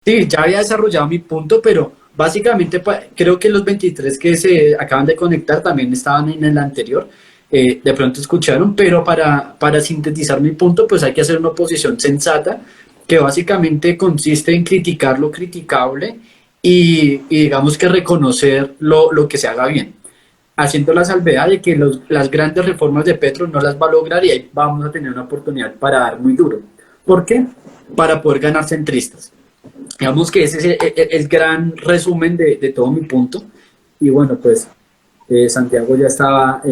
Sí, ya había desarrollado mi punto, pero básicamente creo que los 23 que se acaban de conectar también estaban en el anterior. De pronto escucharon, pero para sintetizar mi punto, pues hay que hacer una oposición sensata que básicamente consiste en criticar lo criticable y digamos que reconocer lo que se haga bien, haciendo la salvedad de que las grandes reformas de Petro no las va a lograr y ahí vamos a tener una oportunidad para dar muy duro. ¿Por qué? Para poder ganar centristas. Digamos que ese es el gran resumen de todo mi punto. Y bueno, pues Santiago ya estaba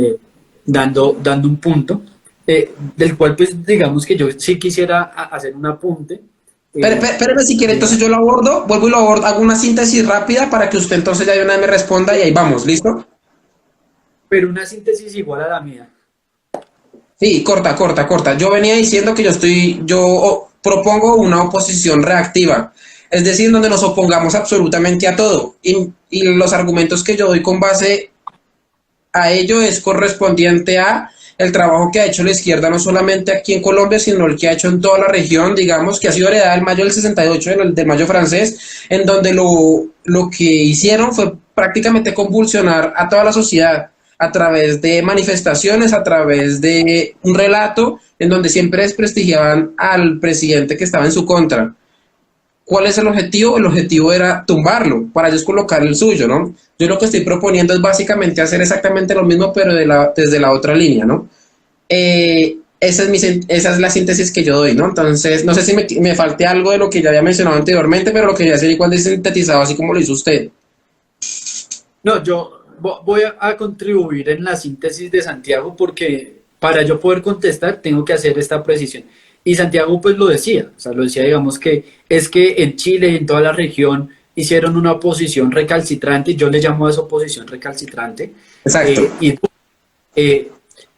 dando un punto, del cual pues digamos que yo sí quisiera hacer un apunte. Espérame si quiere, De, entonces yo lo abordo, vuelvo y lo abordo, hago una síntesis rápida para que usted entonces ya de una vez me responda y ahí vamos, ¿listo? pero una síntesis igual a la mía. Sí, corta, corta, corta. Yo venía diciendo que yo propongo una oposición reactiva, es decir, donde nos opongamos absolutamente a todo. Y los argumentos que yo doy con base a ello es correspondiente a el trabajo que ha hecho la izquierda no solamente aquí en Colombia, sino el que ha hecho en toda la región, digamos, que ha sido heredada del mayo del 68, del mayo francés, en donde lo que hicieron fue prácticamente convulsionar a toda la sociedad a través de manifestaciones, a través de un relato en donde siempre desprestigiaban al presidente que estaba en su contra. ¿Cuál es el objetivo? El objetivo era tumbarlo, para ellos colocar el suyo, ¿no? Yo lo que estoy proponiendo es básicamente hacer exactamente lo mismo, pero desde la otra línea, ¿no? Esa es la síntesis que yo doy, ¿no? Entonces, no sé si me falte algo de lo que ya había mencionado anteriormente, pero lo que ya sería igual de sintetizado, así como lo hizo usted. No, yo voy a contribuir en la síntesis de Santiago porque para yo poder contestar tengo que hacer esta precisión. Y Santiago pues lo decía, o sea, lo decía digamos que es que en Chile y en toda la región hicieron una oposición recalcitrante, yo le llamo a esa oposición recalcitrante, Exacto. y eh,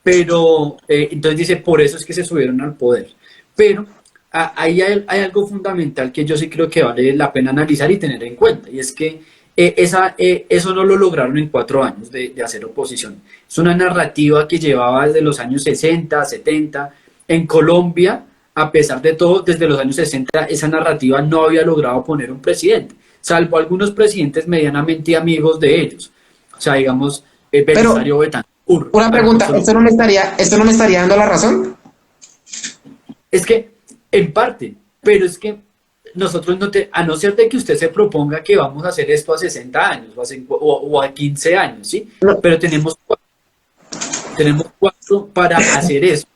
pero entonces dice, por eso es que se subieron al poder. Pero ahí hay algo fundamental que yo sí creo que vale la pena analizar y tener en cuenta, y es que eso no lo lograron en 4 años de hacer oposición. Es una narrativa que llevaba desde los años 60, 70. En Colombia, a pesar de todo, desde los años 60, esa narrativa no había logrado poner un presidente, salvo algunos presidentes medianamente amigos de ellos. O sea, digamos, Pero, Belisario Betancourt, una pregunta, Alfonso. ¿esto no me estaría dando la razón? Es que, en parte, pero es que nosotros a no ser de que usted se proponga que vamos a hacer esto a 60 años o a 15 años, ¿sí? No. Pero tenemos cuatro para hacer eso,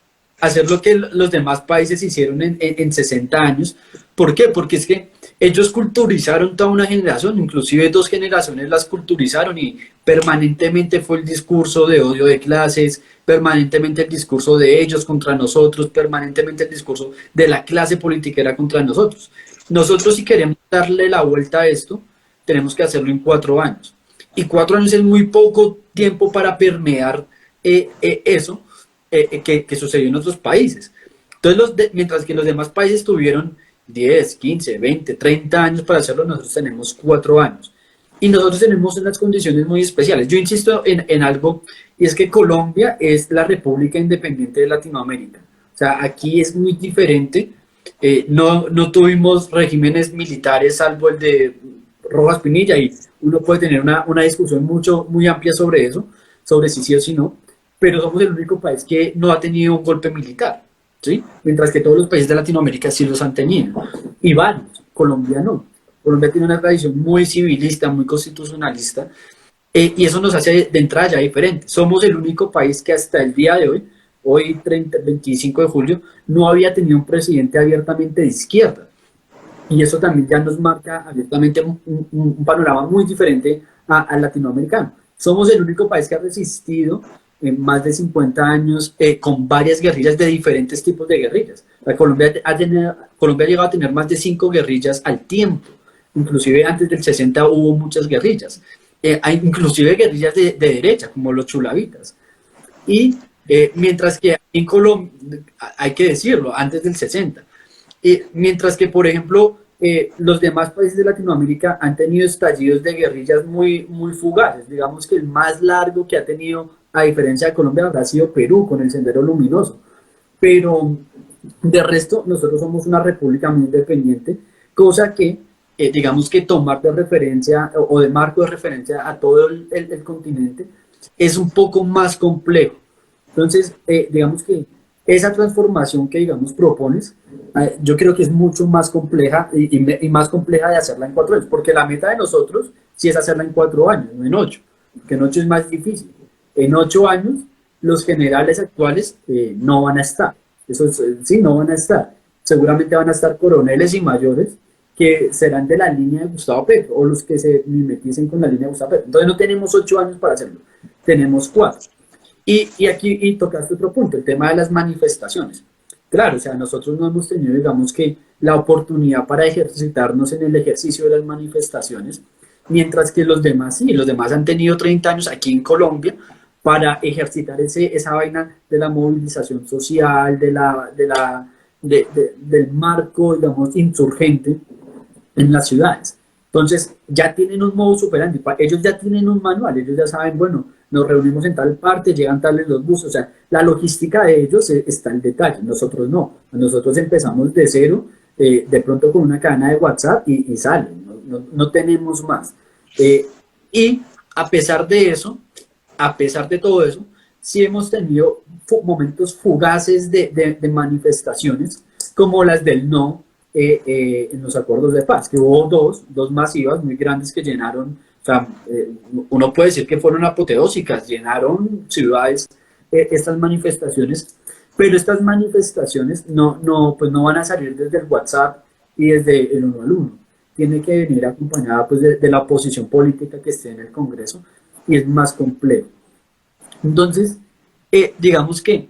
hacer lo que los demás países hicieron en 60 años. ¿Por qué? Porque es que ellos culturizaron toda una generación, inclusive 2 generaciones las culturizaron y permanentemente fue el discurso de odio de clases, permanentemente el discurso de ellos contra nosotros, permanentemente el discurso de la clase politiquera contra nosotros. Nosotros si queremos darle la vuelta a esto, tenemos que hacerlo en 4 años. Y 4 años es muy poco tiempo para permear eso que sucedió en otros países. Entonces, mientras que los demás países tuvieron 10, 15, 20, 30 años para hacerlo, nosotros tenemos 4 años. Y nosotros tenemos unas condiciones muy especiales. Yo insisto en algo, y es que Colombia es la República Independiente de Latinoamérica. O sea, aquí es muy diferente. No tuvimos regímenes militares salvo el de Rojas Pinilla, y uno puede tener una discusión muy amplia sobre eso, sobre si sí o si no, pero somos el único país que no ha tenido un golpe militar, ¿sí? Mientras que todos los países de Latinoamérica sí los han tenido, y varios, Colombia no. Colombia tiene una tradición muy civilista, muy constitucionalista, y eso nos hace de entrada ya diferente. Somos el único país que hasta el día de hoy 25 de julio, no había tenido un presidente abiertamente de izquierda. Y eso también ya nos marca abiertamente un panorama muy diferente al latinoamericano. Somos el único país que ha resistido en más de 50 años con varias guerrillas de diferentes tipos de guerrillas. Colombia ha llegado a tener más de 5 guerrillas al tiempo. Inclusive antes del 60 hubo muchas guerrillas. Hay inclusive guerrillas de derecha, como los chulavitas. Y mientras que en Colombia, hay que decirlo, antes del 60, mientras que, por ejemplo, los demás países de Latinoamérica han tenido estallidos de guerrillas muy fugaces. Digamos que el más largo que ha tenido, a diferencia de Colombia, habrá sido Perú con el Sendero Luminoso. Pero de resto, nosotros somos una república muy independiente, cosa que digamos que tomar de referencia o de marco de referencia a todo el continente, es un poco más complejo. Entonces, digamos que esa transformación que, digamos, propones, yo creo que es mucho más compleja y más compleja de hacerla en 4 años, porque la meta de nosotros sí es hacerla en 4 años, no en 8, porque en 8 es más difícil. En 8 años, los generales actuales no van a estar, eso es, sí, no van a estar. Seguramente van a estar coroneles y mayores que serán de la línea de Gustavo Petro, o los que se mimeticen con la línea de Gustavo Petro. Entonces no tenemos 8 años para hacerlo, tenemos 4. Y aquí tocaste otro punto, el tema de las manifestaciones. Claro, o sea, nosotros no hemos tenido, digamos que, la oportunidad para ejercitarnos en el ejercicio de las manifestaciones, mientras que los demás sí, los demás han tenido 30 años aquí en Colombia para ejercitar esa vaina de la movilización social, del marco, digamos, insurgente en las ciudades. Entonces, ya tienen un modo operandi, ellos ya tienen un manual, ellos ya saben, bueno, nos reunimos en tal parte, llegan tales los buses, o sea, la logística de ellos está en detalle, nosotros no, nosotros empezamos de cero, de pronto con una cadena de WhatsApp y salen, no tenemos más. Y a pesar de eso, a pesar de todo eso, sí hemos tenido momentos fugaces de manifestaciones, como las del no, en los acuerdos de paz, que hubo dos masivas muy grandes que llenaron, o sea, uno puede decir que fueron apoteósicas, llenaron ciudades, estas manifestaciones, pero estas manifestaciones pues no van a salir desde el WhatsApp y desde el uno al uno, tiene que venir acompañada pues de la oposición política que esté en el Congreso y es más complejo. Entonces, digamos que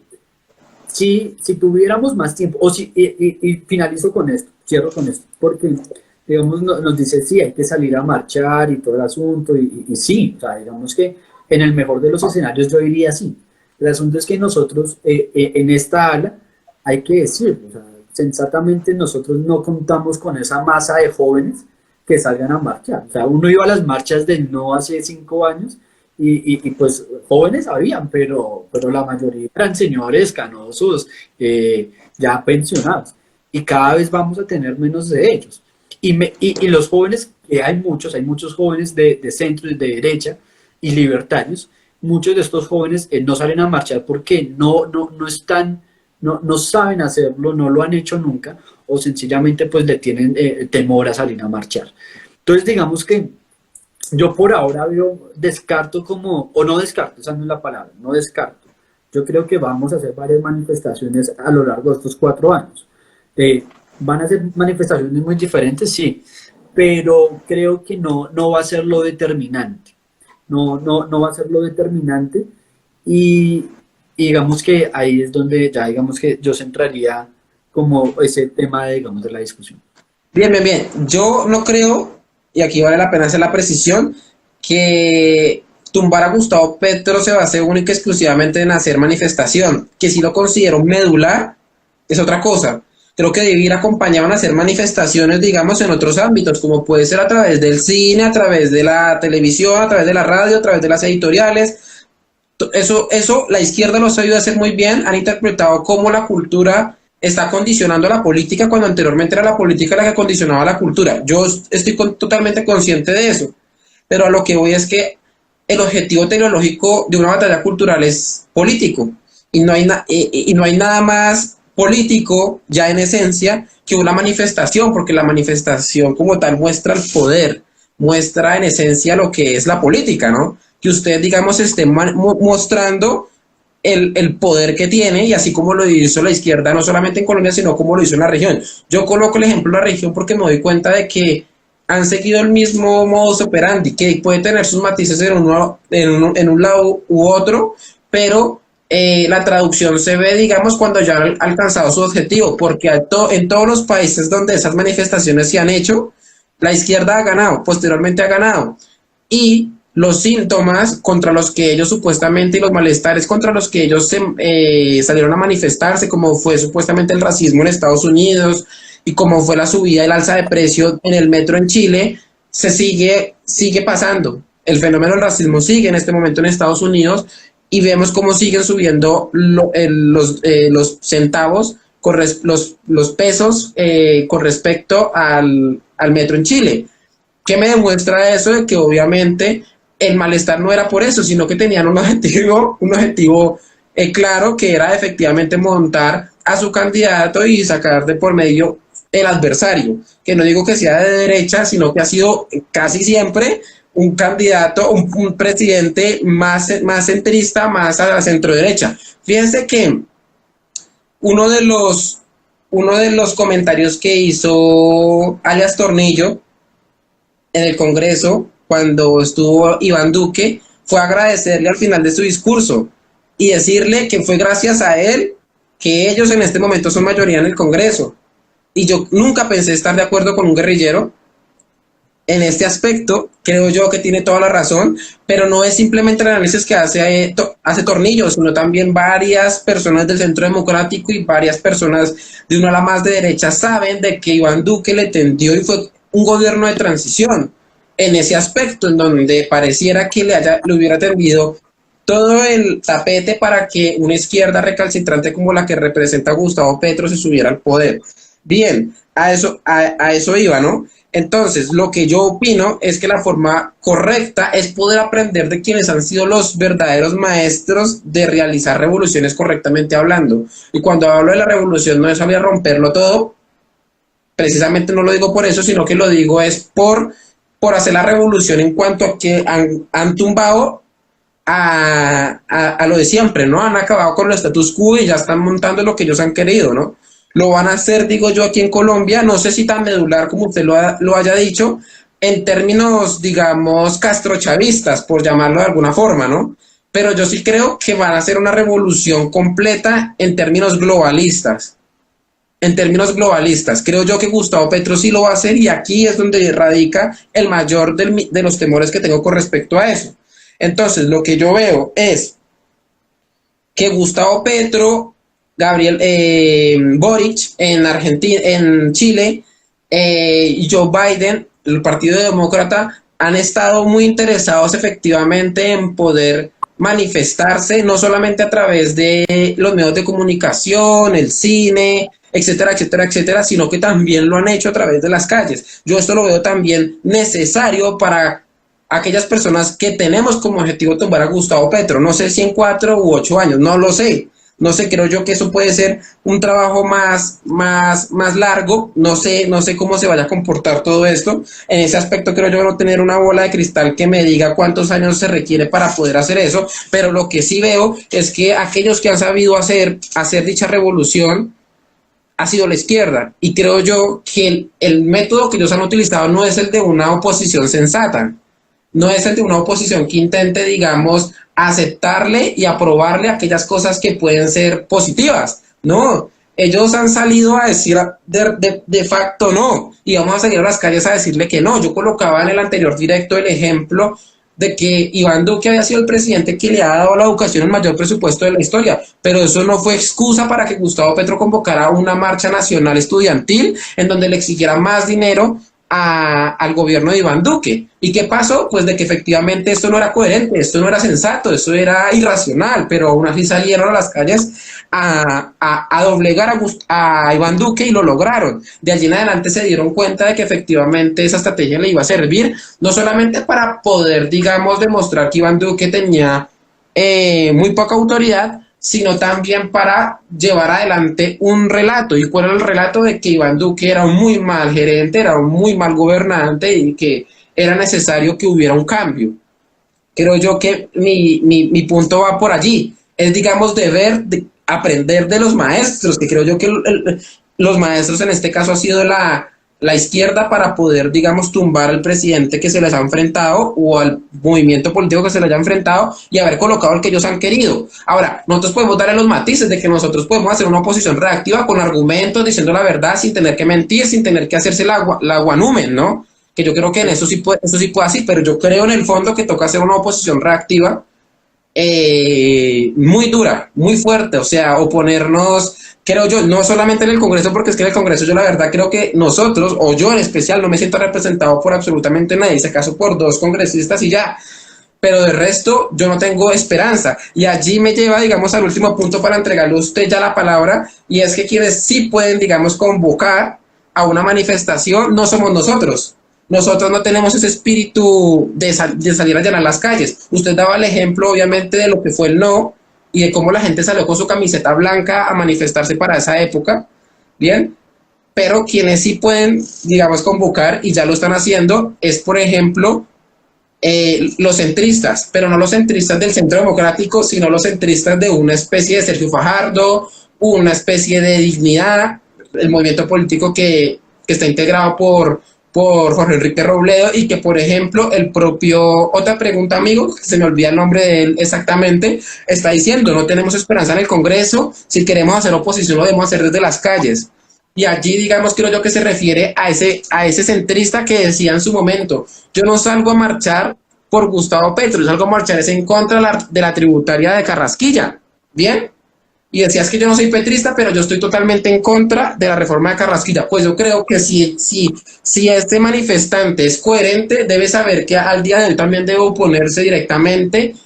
si tuviéramos más tiempo, y finalizo con esto, cierro con esto, porque digamos nos dice sí, hay que salir a marchar y todo el asunto, y sí, o sea, digamos que en el mejor de los escenarios yo diría sí. El asunto es que nosotros en esta ala hay que decir, o sea, sensatamente nosotros no contamos con esa masa de jóvenes que salgan a marchar. O sea, uno iba a las marchas del no hace 5 años y pues jóvenes habían, pero la mayoría eran señores canosos, ya pensionados. Y cada vez vamos a tener menos de ellos. Y los jóvenes, que hay muchos jóvenes de centro y de derecha y libertarios, muchos de estos jóvenes no salen a marchar porque no están, no saben hacerlo, no lo han hecho nunca, o sencillamente pues le tienen temor a salir a marchar. Entonces digamos que yo por ahora descarto como, o no descarto, esa no es la palabra, no descarto. Yo creo que vamos a hacer varias manifestaciones a lo largo de estos 4 años. Van a ser manifestaciones muy diferentes, sí, pero creo que no va a ser lo determinante. No va a ser lo determinante y, y digamos que ahí es donde ya digamos que yo centraría como ese tema de, digamos, de la discusión. Bien, bien, bien. Yo no creo, y aquí vale la pena hacer la precisión, que tumbar a Gustavo Petro se base única y exclusivamente en hacer manifestación, que si lo considero medular, es otra cosa. Creo que debe ir acompañado en hacer manifestaciones, digamos, en otros ámbitos, como puede ser a través del cine, a través de la televisión, a través de la radio, a través de las editoriales. Eso la izquierda lo ha sabido hacer muy bien, han interpretado cómo la cultura está condicionando a la política cuando anteriormente era la política la que condicionaba la cultura. Yo estoy totalmente consciente de eso, pero a lo que voy es que el objetivo teleológico de una batalla cultural es político y no hay nada más político ya en esencia que una manifestación, porque la manifestación como tal muestra el poder, muestra en esencia lo que es la política, ¿no? Que usted, digamos, esté mostrando el poder que tiene, y así como lo hizo la izquierda, no solamente en Colombia, sino como lo hizo en la región. Yo coloco el ejemplo de la región porque me doy cuenta de que han seguido el mismo modus operandi, que puede tener sus matices en un lado u otro, pero la traducción se ve, digamos, cuando ya han alcanzado su objetivo, porque en todos los países donde esas manifestaciones se han hecho, la izquierda ha ganado, posteriormente ha ganado, y los síntomas contra los que ellos supuestamente, y los malestares contra los que ellos salieron a manifestarse, como fue supuestamente el racismo en Estados Unidos, y como fue la subida y el alza de precio en el metro en Chile, sigue pasando. El fenómeno del racismo sigue en este momento en Estados Unidos, y vemos cómo siguen subiendo los centavos, los pesos con respecto al metro en Chile. ¿Qué me demuestra eso? De que obviamente el malestar no era por eso, sino que tenían un objetivo claro, que era efectivamente montar a su candidato y sacar de por medio el adversario, que no digo que sea de derecha, sino que ha sido casi siempre un candidato, un presidente más centrista, más a la centro derecha. Fíjense que uno de los comentarios que hizo alias Tornillo en el Congreso, cuando estuvo Iván Duque, fue agradecerle al final de su discurso y decirle que fue gracias a él que ellos en este momento son mayoría en el Congreso. Y yo nunca pensé estar de acuerdo con un guerrillero en este aspecto, creo yo que tiene toda la razón, pero no es simplemente el análisis que hace Tornillo, sino también varias personas del Centro Democrático y varias personas de una ala más de derecha saben de que Iván Duque le tendió y fue un gobierno de transición en ese aspecto, en donde pareciera que le hubiera tendido todo el tapete para que una izquierda recalcitrante como la que representa Gustavo Petro se subiera al poder. Bien, a eso iba, ¿no? Entonces, lo que yo opino es que la forma correcta es poder aprender de quienes han sido los verdaderos maestros de realizar revoluciones correctamente hablando. Y cuando hablo de la revolución no es salir a romperlo todo, precisamente no lo digo por eso, sino que lo digo es por hacer la revolución en cuanto a que han tumbado a lo de siempre, ¿no? Han acabado con el status quo y ya están montando lo que ellos han querido, ¿no? Lo van a hacer, digo yo, aquí en Colombia, no sé si tan medular como usted lo haya dicho, en términos, digamos, castrochavistas, por llamarlo de alguna forma, ¿no? Pero yo sí creo que van a hacer una revolución completa en términos globalistas. En términos globalistas, creo yo que Gustavo Petro sí lo va a hacer y aquí es donde radica el mayor de los temores que tengo con respecto a eso. Entonces, lo que yo veo es que Gustavo Petro, Gabriel Boric en Argentina, en Chile, y Joe Biden, el Partido Demócrata, han estado muy interesados efectivamente en poder manifestarse, no solamente a través de los medios de comunicación, el cine, etcétera, etcétera, etcétera, sino que también lo han hecho a través de las calles. Yo esto lo veo también necesario para aquellas personas que tenemos como objetivo tumbar a Gustavo Petro. No sé si en 4 u 8 años, no lo sé. No sé, creo yo que eso puede ser un trabajo más largo, no sé cómo se vaya a comportar todo esto. En ese aspecto creo yo no tener una bola de cristal que me diga cuántos años se requiere para poder hacer eso, pero lo que sí veo es que aquellos que han sabido hacer dicha revolución ha sido la izquierda, y creo yo que el método que ellos han utilizado no es el de una oposición sensata, no es el de una oposición que intente, digamos, aceptarle y aprobarle aquellas cosas que pueden ser positivas. No, ellos han salido a decir de facto no, y vamos a salir a las calles a decirle que no. Yo colocaba en el anterior directo el ejemplo de que Iván Duque había sido el presidente que le ha dado a la educación el mayor presupuesto de la historia, pero eso no fue excusa para que Gustavo Petro convocara una marcha nacional estudiantil en donde le exigiera más dinero al gobierno de Iván Duque. ¿Y qué pasó? Pues de que efectivamente esto no era coherente, esto no era sensato, esto era irracional, pero aún así salieron a las calles a doblegar a Iván Duque y lo lograron. De allí en adelante se dieron cuenta de que efectivamente esa estrategia le iba a servir, no solamente para poder, digamos, demostrar que Iván Duque tenía muy poca autoridad, sino también para llevar adelante un relato. ¿Y cuál era el relato? De que Iván Duque era un muy mal gerente, era un muy mal gobernante y que era necesario que hubiera un cambio. Creo yo que mi punto va por allí. Es, digamos, de aprender de los maestros, que creo yo que los maestros en este caso ha sido la izquierda para poder, digamos, tumbar al presidente que se les ha enfrentado o al movimiento político que se les haya enfrentado y haber colocado el que ellos han querido. Ahora, nosotros podemos darle los matices de que nosotros podemos hacer una oposición reactiva con argumentos, diciendo la verdad, sin tener que mentir, sin tener que hacerse la guanumen, ¿no? Que yo creo que en eso sí puede así, pero yo creo en el fondo que toca hacer una oposición reactiva muy dura, muy fuerte, o sea, oponernos, creo yo, no solamente en el Congreso, porque es que en el Congreso yo la verdad creo que nosotros, o yo en especial, no me siento representado por absolutamente nadie, si acaso por 2 congresistas y ya, pero de resto yo no tengo esperanza, y allí me lleva, digamos, al último punto para entregarle a usted ya la palabra, y es que quienes sí pueden, digamos, convocar a una manifestación no somos nosotros. Nosotros no tenemos ese espíritu de salir a llenar las calles. Usted daba el ejemplo, obviamente, de lo que fue el no y de cómo la gente salió con su camiseta blanca a manifestarse para esa época, ¿bien? Pero quienes sí pueden, digamos, convocar, y ya lo están haciendo, es, por ejemplo, los centristas, pero no los centristas del Centro Democrático, sino los centristas de una especie de Sergio Fajardo, una especie de Dignidad, el movimiento político que está integrado por Jorge Enrique Robledo, y que, por ejemplo, el propio, otra pregunta, amigo, se me olvida el nombre de él exactamente, está diciendo, no tenemos esperanza en el Congreso, si queremos hacer oposición lo debemos hacer desde las calles. Y allí, digamos, creo yo que se refiere a ese centrista que decía en su momento, yo no salgo a marchar por Gustavo Petro, yo salgo a marchar es en contra de la tributaria de Carrasquilla, ¿bien? Y decías que yo no soy petrista, pero yo estoy totalmente en contra de la reforma de Carrasquilla. Pues yo creo que si este manifestante es coherente, debe saber que al día de hoy también debe oponerse directamente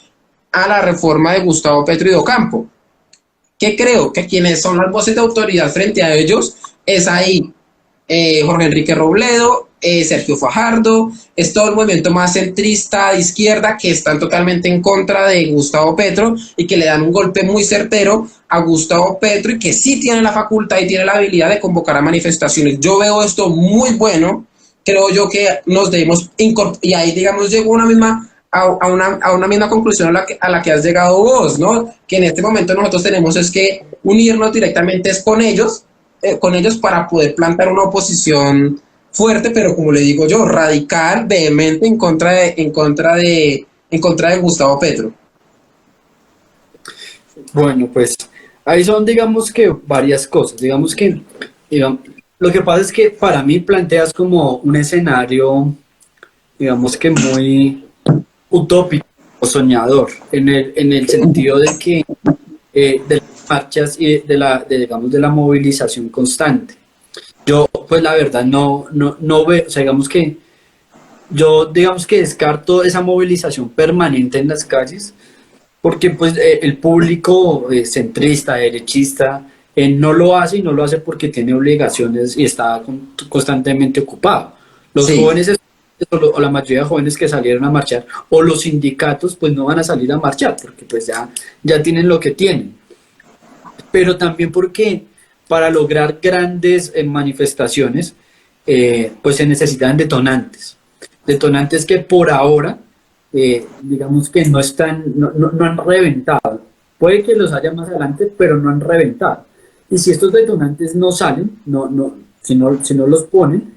a la reforma de Gustavo Petro y Docampo. ¿Qué creo? Que quienes son las voces de autoridad frente a ellos es ahí Jorge Enrique Robledo, Sergio Fajardo, es todo el movimiento más centrista de izquierda que están totalmente en contra de Gustavo Petro y que le dan un golpe muy certero a Gustavo Petro y que sí tiene la facultad y tiene la habilidad de convocar a manifestaciones. Yo veo esto muy bueno, creo yo que nos debemos incorporar, y ahí, digamos, llegó a una misma conclusión a la que has llegado vos, ¿no? Que en este momento nosotros tenemos es que unirnos directamente es con ellos para poder plantar una oposición fuerte, pero como le digo yo, radical, vehemente en contra de Gustavo Petro. Bueno, pues ahí son, digamos que varias cosas. Lo que pasa es que para mí planteas como un escenario, digamos que muy utópico o soñador, en el sentido de que de las marchas y digamos, de la movilización constante. Yo, pues la verdad, no veo, o sea, digamos que descarto esa movilización permanente en las calles, porque pues el público centrista, derechista, no lo hace, y no lo hace porque tiene obligaciones y está constantemente ocupado. Los Sí. jóvenes o la mayoría de jóvenes que salieron a marchar, o los sindicatos, pues no van a salir a marchar, porque pues ya tienen lo que tienen. Pero también porque para lograr grandes manifestaciones, pues se necesitan detonantes que por ahora, digamos que no han reventado. Puede que los haya más adelante, pero no han reventado. Y si estos detonantes no salen, si no los ponen,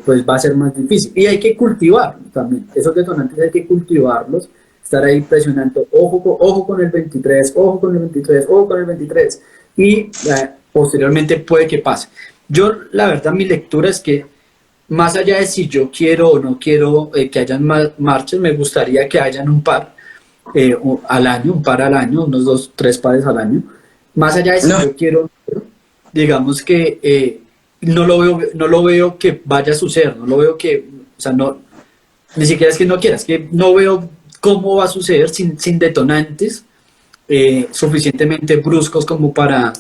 pues va a ser más difícil. Y hay que cultivarlos también. Esos detonantes hay que cultivarlos, estar ahí presionando, ojo con el 23, ojo con el 23, ojo con el 23. Y posteriormente puede que pase. Yo, la verdad, mi lectura es que más allá de si yo quiero o no quiero que hayan marchas, me gustaría que hayan un par al año, unos 2, 3 pares al año. Más allá de si yo quiero, digamos que no lo veo que vaya a suceder, no lo veo que, o sea, no, ni siquiera es que no quieras, que no veo cómo va a suceder sin detonantes suficientemente bruscos como para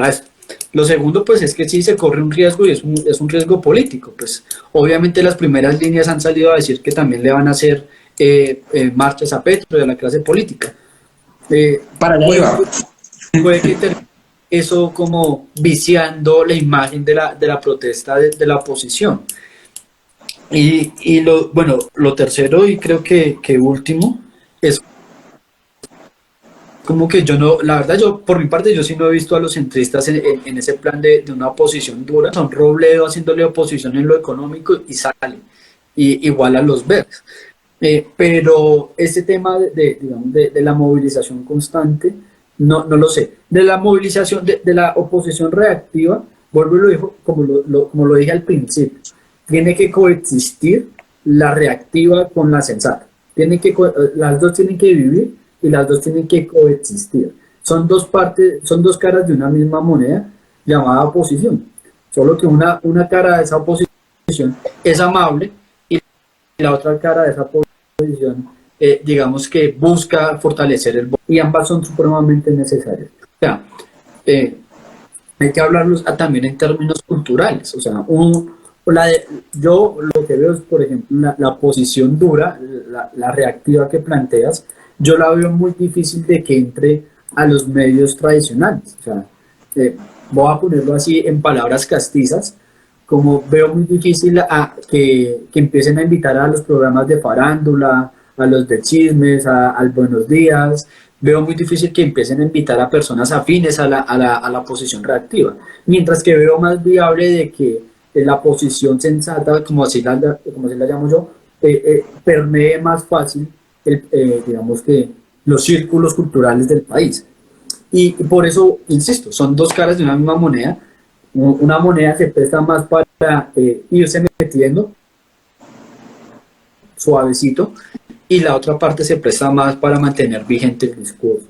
esto. Lo segundo, pues, es que sí se corre un riesgo, y es un riesgo político. Pues, obviamente las primeras líneas han salido a decir que también le van a hacer marchas a Petro y a la clase política. Para allá puede que termine eso como viciando la imagen de la protesta de la oposición. Y lo tercero, y creo que último, es como que la verdad, por mi parte, yo sí no he visto a los centristas en ese plan de una oposición dura. Son Robledo haciéndole oposición en lo económico y sale, igual a los verdes. Pero ese tema digamos, de la movilización constante, no lo sé. De la movilización, de la oposición reactiva, vuelvo y lo digo como lo dije al principio, tiene que coexistir la reactiva con la sensata. Las dos tienen que vivir y las dos tienen que coexistir. Son dos caras de una misma moneda llamada oposición. Solo que una cara de esa oposición es amable y la otra cara de esa oposición, digamos que busca fortalecer el voto. Y ambas son supremamente necesarias. O sea, hay que hablarlos también en términos culturales. O sea, yo lo que veo es, por ejemplo, la posición dura, la reactiva que planteas, yo la veo muy difícil de que entre a los medios tradicionales. O sea, eh, voy a ponerlo así en palabras castizas, como veo muy difícil que empiecen a invitar a los programas de farándula, a los de chismes, al Buenos Días. Veo muy difícil que empiecen a invitar a personas afines a la posición reactiva. Mientras que veo más viable de que la posición sensata, como así la llamo yo, permee más fácil, digamos que, los círculos culturales del país. Y por eso, insisto, son dos caras de una misma moneda. Una moneda se presta más para irse metiendo suavecito, y la otra parte se presta más para mantener vigente el discurso.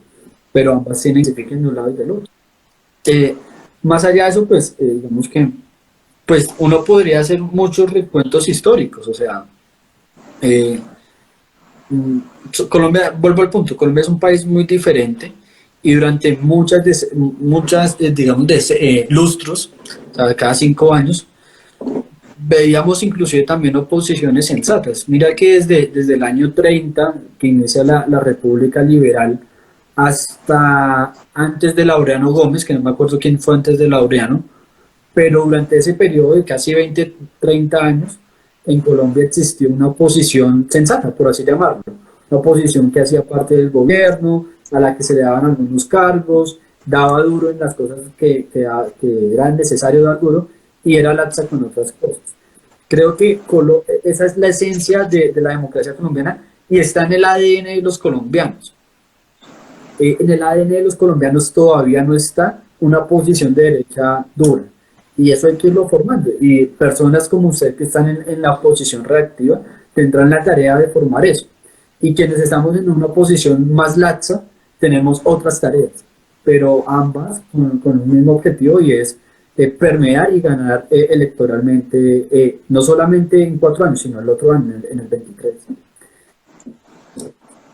Pero ambas tienen que de un lado y del otro. Más allá de eso, pues, digamos que pues uno podría hacer muchos recuentos históricos. O sea, eh, Colombia, vuelvo al punto, Colombia es un país muy diferente, y durante muchas digamos, lustros, o sea, cada 5 años, veíamos inclusive también oposiciones sensatas. Mira que desde el año 30, que inicia la República Liberal, hasta antes de Laureano Gómez, que no me acuerdo quién fue antes de Laureano, pero durante ese periodo de casi 20, 30 años, en Colombia existió una oposición sensata, por así llamarlo, una oposición que hacía parte del gobierno, a la que se le daban algunos cargos, daba duro en las cosas que era necesario dar duro, y era laxa con otras cosas. Creo que esa es la esencia de la democracia colombiana, y está en el ADN de los colombianos. En el ADN de los colombianos todavía no está una posición de derecha dura, y eso hay que irlo formando, y personas como usted que están en la posición reactiva tendrán la tarea de formar eso, y quienes estamos en una posición más laxa tenemos otras tareas, pero ambas con un mismo objetivo, y es permear y ganar electoralmente, no solamente en 4 años, sino el otro año, en el 23.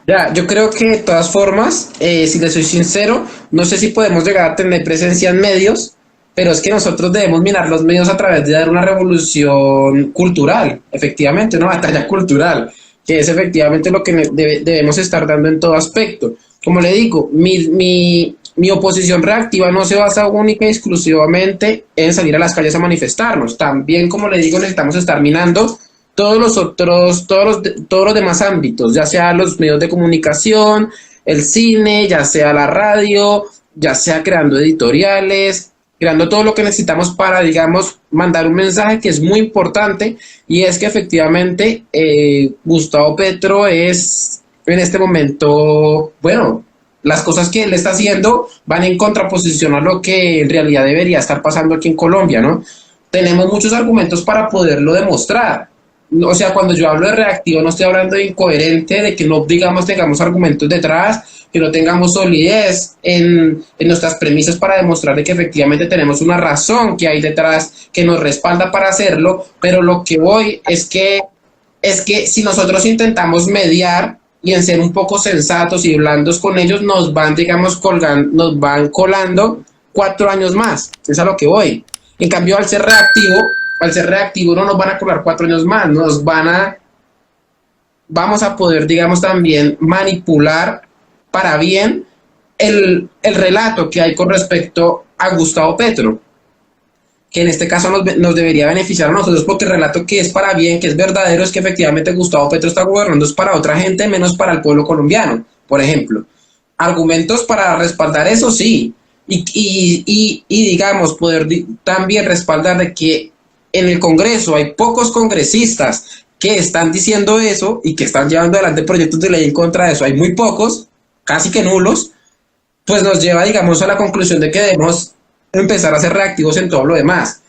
Ya, yo creo que de todas formas, si le soy sincero, no sé si podemos llegar a tener presencia en medios, pero es que nosotros debemos mirar los medios a través de dar una revolución cultural, efectivamente, una batalla cultural, que es efectivamente lo que debemos estar dando en todo aspecto. Como le digo, mi oposición reactiva no se basa única y exclusivamente en salir a las calles a manifestarnos. También, como le digo, necesitamos estar minando todos los demás ámbitos, ya sea los medios de comunicación, el cine, ya sea la radio, ya sea creando editoriales, creando todo lo que necesitamos para, digamos, mandar un mensaje que es muy importante, y es que efectivamente Gustavo Petro es en este momento, bueno, las cosas que él está haciendo van en contraposición a lo que en realidad debería estar pasando aquí en Colombia, ¿no? Tenemos muchos argumentos para poderlo demostrar. O sea, cuando yo hablo de reactivo no estoy hablando de incoherente, de que no, digamos, tengamos argumentos detrás, que no tengamos solidez en nuestras premisas para demostrar de que efectivamente tenemos una razón que hay detrás que nos respalda para hacerlo, pero lo que voy es que si nosotros intentamos mediar y en ser un poco sensatos y blandos con ellos, nos van, digamos, nos van colando 4 años más. Es a lo que voy. En cambio, al ser reactivo no nos van a colar 4 años más, vamos a poder, digamos, también manipular para bien el relato que hay con respecto a Gustavo Petro, que en este caso nos debería beneficiar a nosotros, porque el relato que es para bien, que es verdadero, es que efectivamente Gustavo Petro está gobernando es para otra gente, menos para el pueblo colombiano, por ejemplo. Argumentos para respaldar eso, sí, y digamos, poder también respaldar de que en el Congreso hay pocos congresistas que están diciendo eso y que están llevando adelante proyectos de ley en contra de eso, hay muy pocos, casi que nulos, pues nos lleva, digamos, a la conclusión de que debemos empezar a ser reactivos en todo lo demás.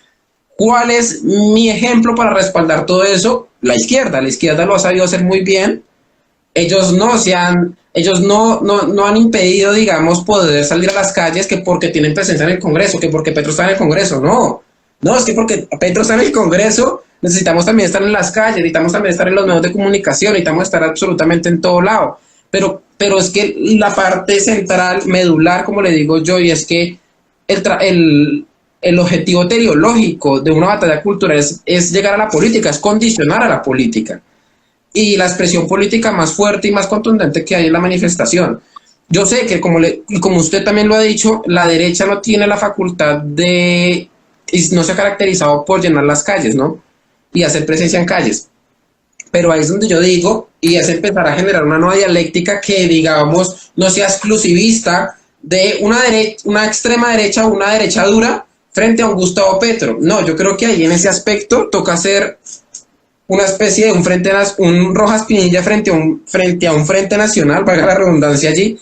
¿Cuál es mi ejemplo para respaldar todo eso? La izquierda lo ha sabido hacer muy bien. Ellos no han impedido, digamos, poder salir a las calles que porque tienen presencia en el Congreso, que porque Petro está en el Congreso. No, es que porque Petro está en el Congreso, necesitamos también estar en las calles, necesitamos también estar en los medios de comunicación, necesitamos estar absolutamente en todo lado. Pero es que la parte central, medular, como le digo yo, y es que el objetivo teleológico de una batalla cultural es llegar a la política, es condicionar a la política. Y la expresión política más fuerte y más contundente que hay es la manifestación. Yo sé que, como usted también lo ha dicho, la derecha no tiene la facultad de, y no se ha caracterizado por llenar las calles, ¿no? Y hacer presencia en calles. Pero ahí es donde yo digo, y es empezar a generar una nueva dialéctica que, digamos, no sea exclusivista de una extrema derecha o una derecha dura frente a un Gustavo Petro. No, yo creo que ahí en ese aspecto toca hacer una especie de un Rojas Pinilla frente a un frente nacional, valga la redundancia allí,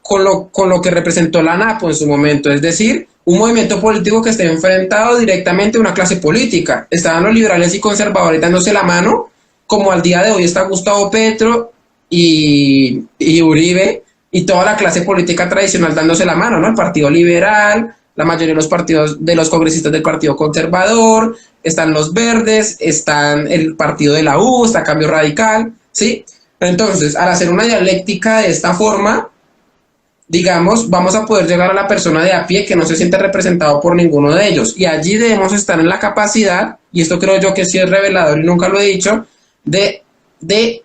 con lo que representó la ANAPO en su momento, es decir, un movimiento político que esté enfrentado directamente a una clase política. Estaban los liberales y conservadores dándose la mano, como al día de hoy está Gustavo Petro y Uribe, y toda la clase política tradicional dándose la mano, ¿no? El Partido Liberal, la mayoría de los partidos, de los congresistas del Partido Conservador, están los Verdes, están el partido de la U, está Cambio Radical, ¿sí? Entonces, al hacer una dialéctica de esta forma, digamos, vamos a poder llegar a la persona de a pie que no se siente representado por ninguno de ellos. Y allí debemos estar en la capacidad, y esto creo yo que sí es revelador y nunca lo he dicho, de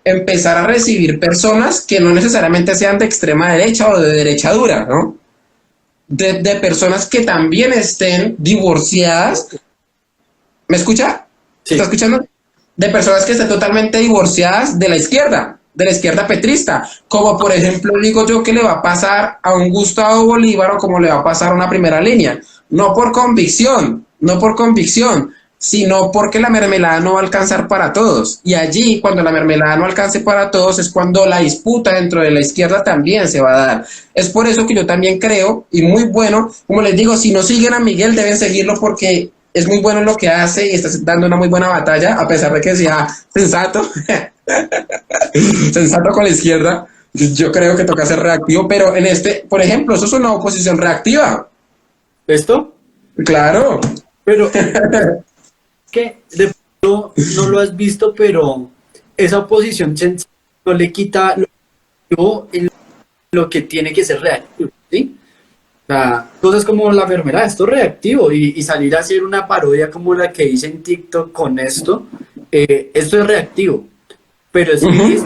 empezar a recibir personas que no necesariamente sean de extrema derecha o de derecha dura, ¿no? De personas que también estén divorciadas. ¿Me escucha? Sí. ¿Está escuchando? De personas que estén totalmente divorciadas de la izquierda petrista, como por ejemplo digo yo que le va a pasar a un Gustavo Bolívar o como le va a pasar a una primera línea, no por convicción, sino porque la mermelada no va a alcanzar para todos. Y allí, cuando la mermelada no alcance para todos, es cuando la disputa dentro de la izquierda también se va a dar. Es por eso que yo también creo, y muy bueno, como les digo, si no siguen a Miguel, deben seguirlo porque es muy bueno en lo que hace y está dando una muy buena batalla, a pesar de que sea sensato, sensato con la izquierda. Yo creo que toca ser reactivo, pero en por ejemplo, eso es una oposición reactiva. ¿Esto? Claro. Pero que de pronto no lo has visto, pero esa oposición no le quita lo que tiene que ser reactivo, ¿sí? O sea, cosas como la mermelada, esto es reactivo y salir a hacer una parodia como la que hice en TikTok con esto es reactivo, pero es que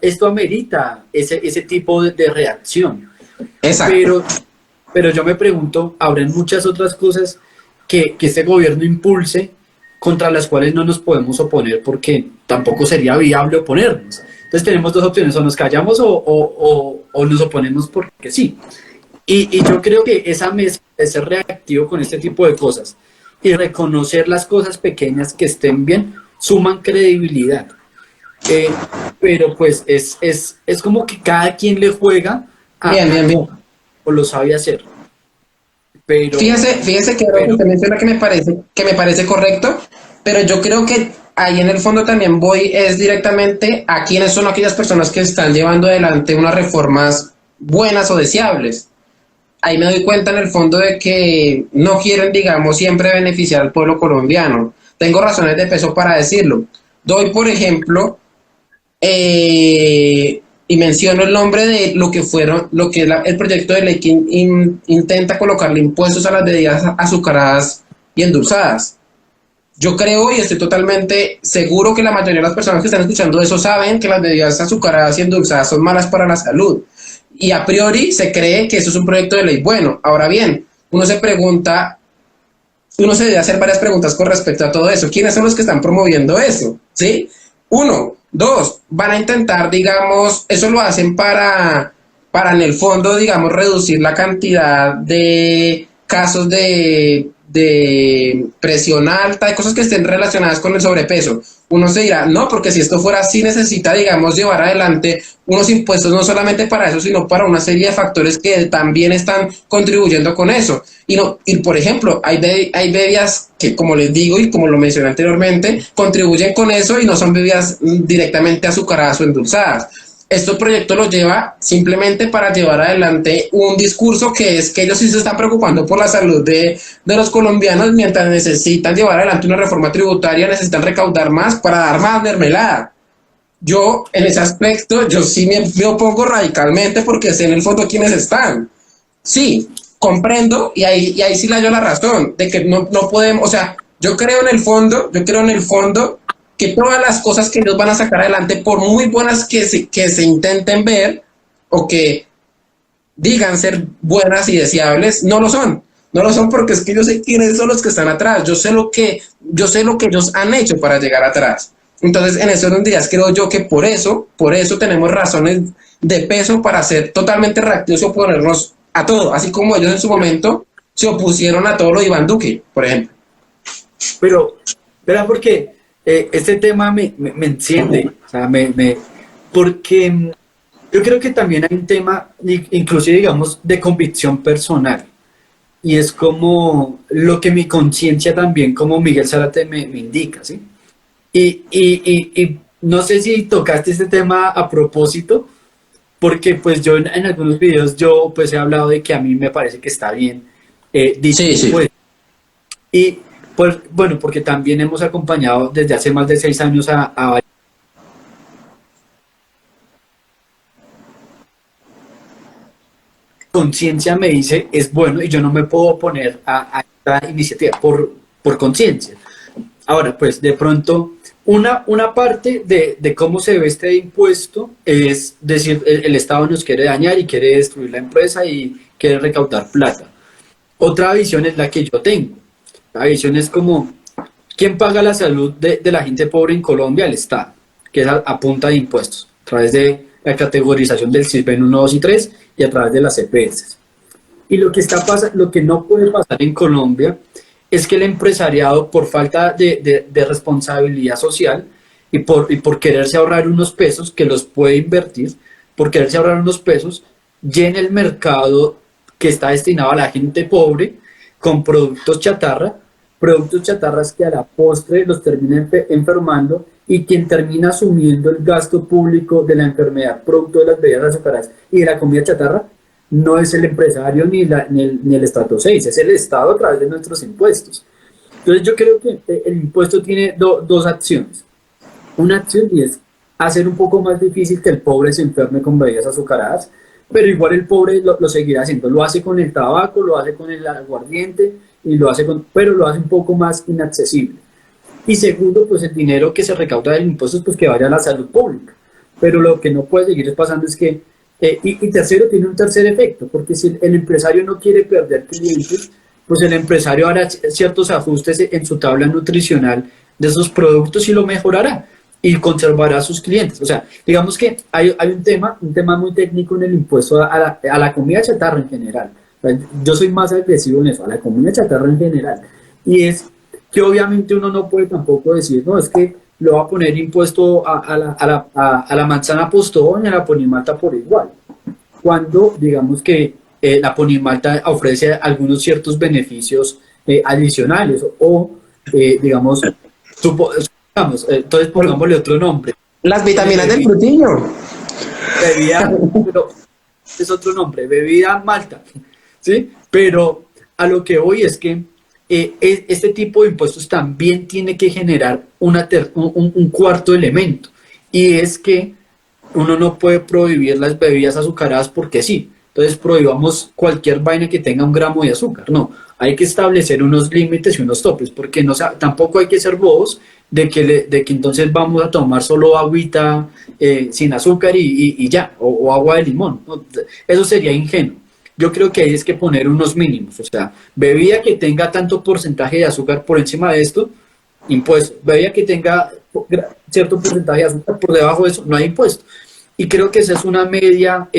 esto amerita ese tipo de reacción. Exacto. Pero yo me pregunto, ¿habrán muchas otras cosas que este gobierno impulse contra las cuales no nos podemos oponer porque tampoco sería viable oponernos? Entonces tenemos dos opciones, o nos callamos o nos oponemos porque sí. Y yo creo que esa mezcla de ser reactivo con este tipo de cosas y reconocer las cosas pequeñas que estén bien, suman credibilidad. Pero pues es como que cada quien le juega Bien. o lo sabe hacer. Pero, fíjese que algo que usted menciona que me parece correcto, pero yo creo que ahí en el fondo también voy es directamente a quiénes son aquellas personas que están llevando adelante unas reformas buenas o deseables. Ahí me doy cuenta en el fondo de que no quieren, digamos, siempre beneficiar al pueblo colombiano. Tengo razones de peso para decirlo. Doy, por ejemplo, y menciono el nombre de lo que es el proyecto de ley que intenta colocarle impuestos a las bebidas azucaradas y endulzadas. Yo creo y estoy totalmente seguro que la mayoría de las personas que están escuchando eso saben que las bebidas azucaradas y endulzadas son malas para la salud. Y a priori se cree que eso es un proyecto de ley bueno. Ahora bien, uno se debe hacer varias preguntas con respecto a todo eso. ¿Quiénes son los que están promoviendo eso? ¿Sí? Uno. Dos, van a intentar, digamos, eso lo hacen para en el fondo, digamos, reducir la cantidad de casos de presión alta, de cosas que estén relacionadas con el sobrepeso. Uno se dirá, no, porque si esto fuera así, necesita, digamos, llevar adelante unos impuestos no solamente para eso, sino para una serie de factores que también están contribuyendo con eso. Y por ejemplo, hay bebidas que, como les digo y como lo mencioné anteriormente, contribuyen con eso y no son bebidas directamente azucaradas o endulzadas. Este proyecto lo lleva simplemente para llevar adelante un discurso que es que ellos sí se están preocupando por la salud de los colombianos, mientras necesitan llevar adelante una reforma tributaria, necesitan recaudar más para dar más mermelada. Yo, en ese aspecto, yo sí me opongo radicalmente porque sé en el fondo quiénes están. Sí, comprendo, y ahí sí le doy la razón, de que no podemos, o sea, yo creo en el fondo que todas las cosas que ellos van a sacar adelante, por muy buenas que se intenten ver, o que digan ser buenas y deseables, no lo son. No lo son porque es que yo sé quiénes son los que están atrás, yo sé lo que ellos han hecho para llegar atrás. Entonces, en esos días creo yo que por eso tenemos razones de peso para ser totalmente reactivos y oponernos a todo, así como ellos en su momento se opusieron a todo lo de Iván Duque, por ejemplo. Pero, ¿verdad? Porque este tema me enciende, o sea, porque yo creo que también hay un tema, inclusive digamos, de convicción personal, y es como lo que mi conciencia también, como Miguel Zárate me indica, ¿sí? Y no sé si tocaste este tema a propósito, porque pues yo en algunos videos yo pues he hablado de que a mí me parece que está bien dicho Sí, sí. pues, y pues bueno, porque también hemos acompañado desde hace más de 6 años a conciencia me dice es bueno y yo no me puedo oponer a esta iniciativa por conciencia. Ahora, pues de pronto, una parte de cómo se ve este impuesto es decir, el Estado nos quiere dañar y quiere destruir la empresa y quiere recaudar plata. Otra visión es la que yo tengo. La visión es como, ¿quién paga la salud de la gente pobre en Colombia? El Estado, que es a punta de impuestos, a través de la categorización del CISBEN 1, 2 y 3 y a través de las EPS. Y lo que no puede pasar en Colombia es que el empresariado, por falta de responsabilidad social y por quererse ahorrar unos pesos que los puede invertir, por quererse ahorrar unos pesos, llene el mercado que está destinado a la gente pobre con productos chatarras que a la postre los termina enfermando y quien termina asumiendo el gasto público de la enfermedad producto de las bebidas azucaradas y de la comida chatarra no es el empresario ni el estrato 6, es el Estado a través de nuestros impuestos. Entonces yo creo que el impuesto tiene dos acciones. Una acción y es hacer un poco más difícil que el pobre se enferme con bebidas azucaradas, pero igual el pobre lo seguirá haciendo. Lo hace con el tabaco, lo hace con el aguardiente, pero lo hace un poco más inaccesible. Y segundo, pues el dinero que se recauda del impuesto, pues que vaya a la salud pública. Pero lo que no puede seguir pasando es que y tercero, tiene un tercer efecto, porque si el empresario no quiere perder clientes, pues el empresario hará ciertos ajustes en su tabla nutricional de esos productos y lo mejorará y conservará a sus clientes. O sea, digamos que hay un tema muy técnico en el impuesto a la comida chatarra en general. O sea, yo soy más agresivo en eso, a la comida chatarra en general. Y es que obviamente uno no puede tampoco decir, no, es que le va a poner impuesto a la manzana postón y a la ponimalta por igual. Cuando digamos que la ponimalta ofrece algunos ciertos beneficios adicionales o digamos, entonces pongámosle otro nombre. Las vitaminas del frutillo. Bebida, pero es otro nombre, bebida malta, ¿sí? Pero a lo que voy es que este tipo de impuestos también tiene que generar un cuarto elemento, y es que uno no puede prohibir las bebidas azucaradas porque sí. Entonces prohibamos cualquier vaina que tenga 1 gramo de azúcar. No, hay que establecer unos límites y unos topes, porque no, tampoco hay que ser bobos de que entonces vamos a tomar solo agüita sin azúcar y ya, o agua de limón, ¿no? Eso sería ingenuo. Yo creo que hay es que poner unos mínimos, o sea, bebida que tenga tanto porcentaje de azúcar por encima de esto, impuesto. Bebida que tenga cierto porcentaje de azúcar por debajo de eso, no hay impuesto. Y creo que esa es una media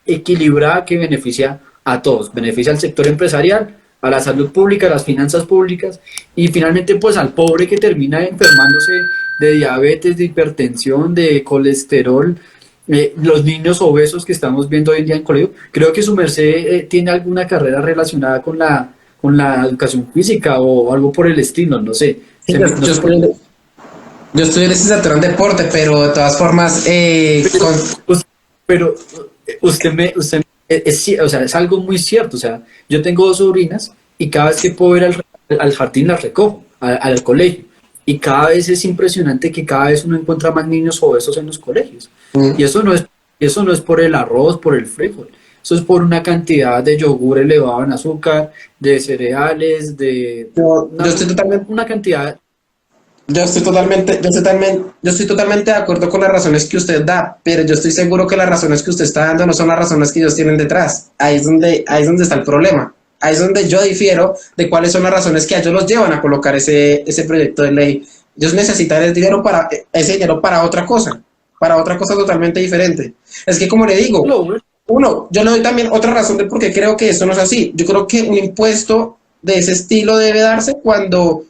equilibrada que beneficia a todos, beneficia al sector empresarial, a la salud pública, a las finanzas públicas y finalmente pues al pobre que termina enfermándose de diabetes, de hipertensión, de colesterol, los niños obesos que estamos viendo hoy en día en colegio. Creo que su merced tiene alguna carrera relacionada con la educación física o algo por el estilo, no sé. Sí, yo estoy licenciatura en deporte, pero de todas formas, pero o sea, es algo muy cierto. O sea, yo tengo 2 sobrinas y cada vez que puedo ir al jardín las recojo, al colegio. Y cada vez es impresionante que cada vez uno encuentra más niños obesos en los colegios. Y eso no es por el arroz, por el frijol. eso es por una cantidad de yogur elevado en azúcar, de cereales, de Yo estoy totalmente, una cantidad. yo estoy totalmente de acuerdo con las razones que usted da, pero yo estoy seguro que las razones que usted está dando no son las razones que ellos tienen detrás. Ahí es donde está el problema. Ahí es donde yo difiero de cuáles son las razones que a ellos los llevan a colocar ese proyecto de ley. Ellos necesitan ese dinero para otra cosa totalmente diferente. Es que como le digo, yo le doy también otra razón de por qué creo que eso no es así. Yo creo que un impuesto de ese estilo debe darse cuando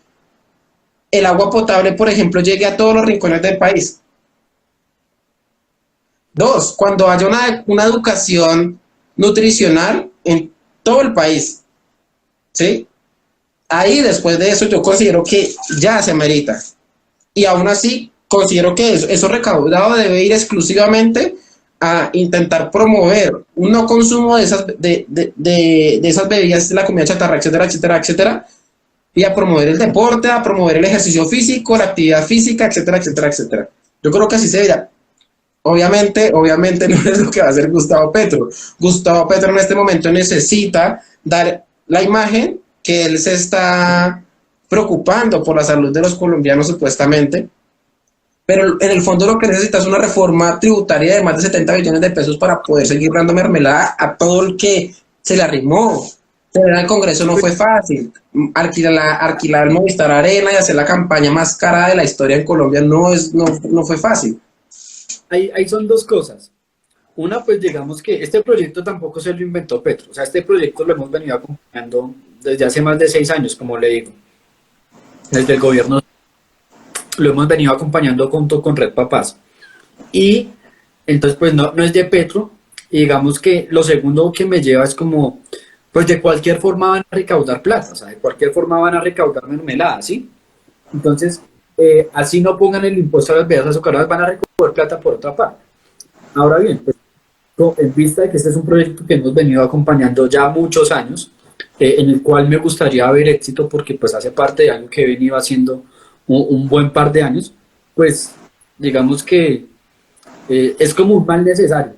el agua potable, por ejemplo, llegue a todos los rincones del país. Dos, cuando haya una educación nutricional en todo el país. ¿Sí? Ahí después de eso yo considero que ya se amerita. Y aún así considero que eso recaudado debe ir exclusivamente a intentar promover un no consumo de esas bebidas, de la comida chatarra, etcétera, etcétera, etcétera, y a promover el deporte, a promover el ejercicio físico, la actividad física, etcétera, etcétera, etcétera. Yo creo que así se verá. Obviamente no es lo que va a hacer Gustavo Petro. Gustavo Petro en este momento necesita dar la imagen que él se está preocupando por la salud de los colombianos supuestamente, pero en el fondo lo que necesita es una reforma tributaria de más de 70 billones de pesos para poder seguir dando mermelada a todo el que se le arrimó. Tener al Congreso no fue fácil. Alquilar el Movistar Arena y hacer la campaña más cara de la historia en Colombia no fue fácil. Ahí son dos cosas. Una, pues digamos que este proyecto tampoco se lo inventó Petro. O sea, este proyecto lo hemos venido acompañando desde hace más de 6 años, como le digo. Desde el gobierno lo hemos venido acompañando junto con Red Papás. Y entonces, pues no es de Petro. Y digamos que lo segundo que me lleva es como, pues de cualquier forma van a recaudar plata. O sea, de cualquier forma van a recaudar mermelada, ¿sí? Entonces, así no pongan el impuesto a las bebidas azucaradas, van a recoger plata por otra parte. Ahora bien, pues, en vista de que este es un proyecto que hemos venido acompañando ya muchos años, en el cual me gustaría ver éxito porque pues hace parte de algo que he venido haciendo un buen par de años, pues digamos que es como un mal necesario.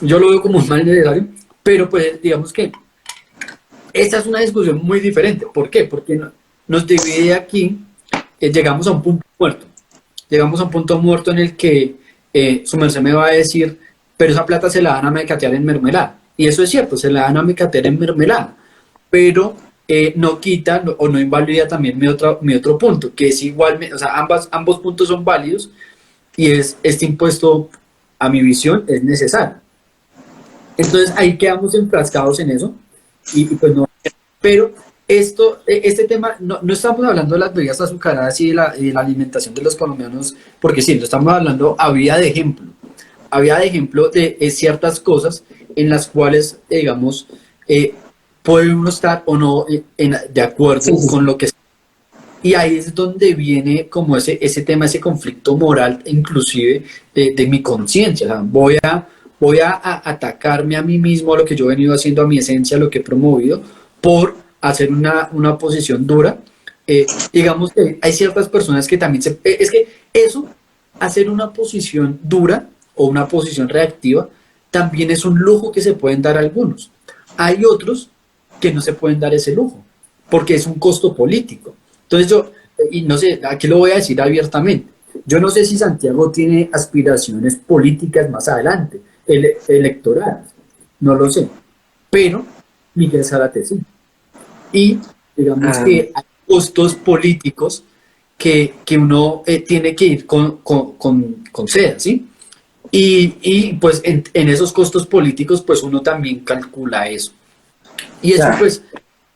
Yo lo veo como un mal necesario, pero pues digamos que esta es una discusión muy diferente. ¿Por qué? Porque nos divide aquí, llegamos a un punto muerto. Llegamos a un punto muerto en el que su merced me va a decir, pero esa plata se la dan a mecatear en mermelada. Y eso es cierto, se la dan a mecatear en mermelada. Pero no quita o no invalida también mi otro punto, que es igual, o sea, ambos puntos son válidos y es este impuesto, a mi visión, es necesario. Entonces ahí quedamos enfrascados en eso y pues no. Pero este tema, no estamos hablando de las bebidas azucaradas y de la alimentación de los colombianos, porque sí, lo estamos hablando a vía de ejemplo. A vía de ejemplo de ciertas cosas en las cuales, digamos, puede uno estar o no de acuerdo Sí. con lo que está. Y ahí es donde viene como ese tema, ese conflicto moral, inclusive de mi conciencia. O sea, voy a atacarme a mí mismo, a lo que yo he venido haciendo, a mi esencia, a lo que he promovido, por hacer una posición dura. Digamos que hay ciertas personas que también es que eso, hacer una posición dura o una posición reactiva, también es un lujo que se pueden dar algunos. Hay otros que no se pueden dar ese lujo, porque es un costo político. Entonces y no sé, aquí lo voy a decir abiertamente, yo no sé si Santiago tiene aspiraciones políticas más adelante, electorales, no lo sé, pero Miguel Zárate sí. Y digamos Ah, que hay costos políticos que uno tiene que ir con seda, ¿sí? Pues en esos costos políticos, pues uno también calcula eso. Y eso ya. pues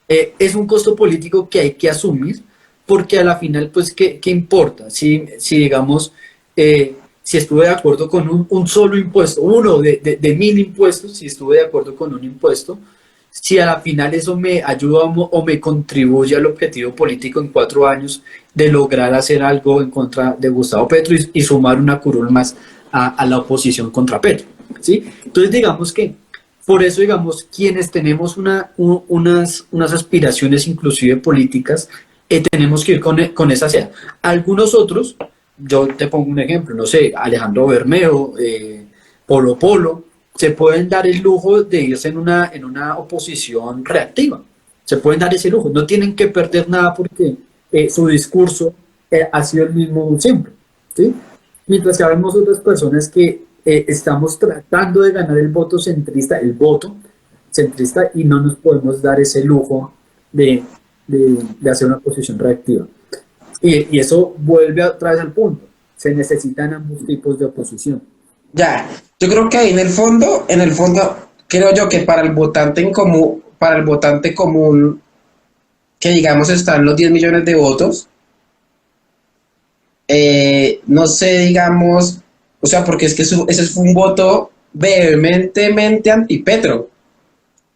es un costo político que hay que asumir, porque a la final, pues, ¿qué importa? Si digamos, si estuve de acuerdo con un solo impuesto, uno de 1000 impuestos, si estuve de acuerdo con un impuesto, si a la final eso me ayuda o me contribuye al objetivo político en 4 años de lograr hacer algo en contra de Gustavo Petro y sumar una curul más a la oposición contra Petro, ¿sí? Entonces digamos que por eso, digamos, quienes tenemos unas aspiraciones inclusive políticas, tenemos que ir con esa sed. Algunos otros, yo te pongo un ejemplo, no sé, Alejandro Bermeo, Polo Polo, se pueden dar el lujo de irse en una oposición reactiva. Se pueden dar ese lujo. No tienen que perder nada porque su discurso ha sido el mismo siempre. ¿Sí? Mientras que habemos otras personas que estamos tratando de ganar el voto centrista y no nos podemos dar ese lujo de hacer una posición reactiva. Y eso vuelve otra vez al punto. Se necesitan ambos tipos de oposición. Ya, yo creo que ahí en el fondo, creo yo que para el votante común, que digamos están los 10 millones de votos, no sé, digamos, o sea, porque es que ese fue un voto vehementemente anti-Petro,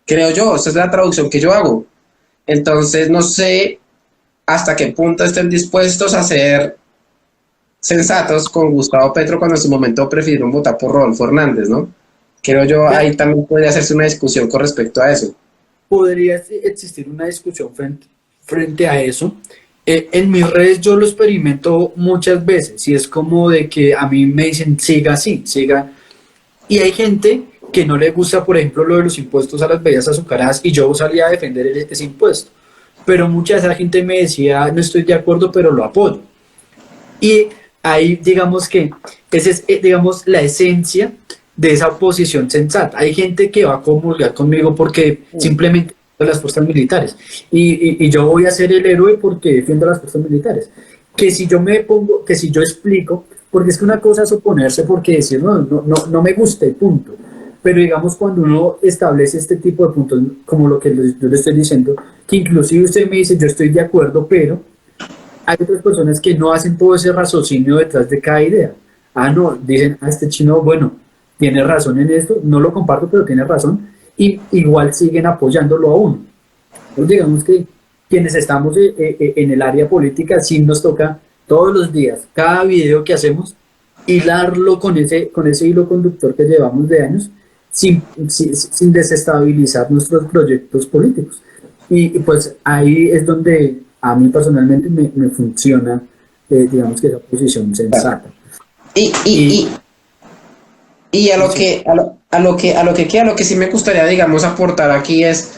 creo yo, esa es la traducción que yo hago. Entonces, no sé hasta qué punto estén dispuestos a ser sensatos con Gustavo Petro cuando en su momento prefirieron votar por Rodolfo Hernández, ¿no? Creo yo, ahí también podría hacerse una discusión con respecto a eso. Podría existir una discusión frente a eso. En mis redes yo lo experimento muchas veces y es como de que a mí me dicen siga así, siga. Y hay gente que no le gusta, por ejemplo, lo de los impuestos a las bebidas azucaradas y yo salía a defender ese impuesto. Pero mucha de esa gente me decía no estoy de acuerdo, pero lo apoyo. Y ahí digamos que esa es digamos la esencia de esa oposición sensata. Hay gente que va a comulgar conmigo porque simplemente las fuerzas militares y yo voy a ser el héroe porque defiendo las fuerzas militares. Que si yo me pongo, que si yo explico, porque es que una cosa es oponerse porque decir no me gusta y punto. Pero digamos cuando uno establece este tipo de puntos, como lo que yo le estoy diciendo, que inclusive usted me dice yo estoy de acuerdo, pero hay otras personas que no hacen todo ese raciocinio detrás de cada idea. No, dicen, este chino, bueno, tiene razón en esto, no lo comparto, pero tiene razón, y igual siguen apoyándolo a uno. Entonces, digamos que quienes estamos en el área política, sí nos toca todos los días, cada video que hacemos, hilarlo con ese hilo conductor que llevamos de años, sin desestabilizar nuestros proyectos políticos. Y pues ahí es donde a mí personalmente me funciona, digamos que esa posición sensata. Y, y, y, y a lo que sí me gustaría, digamos, aportar aquí es,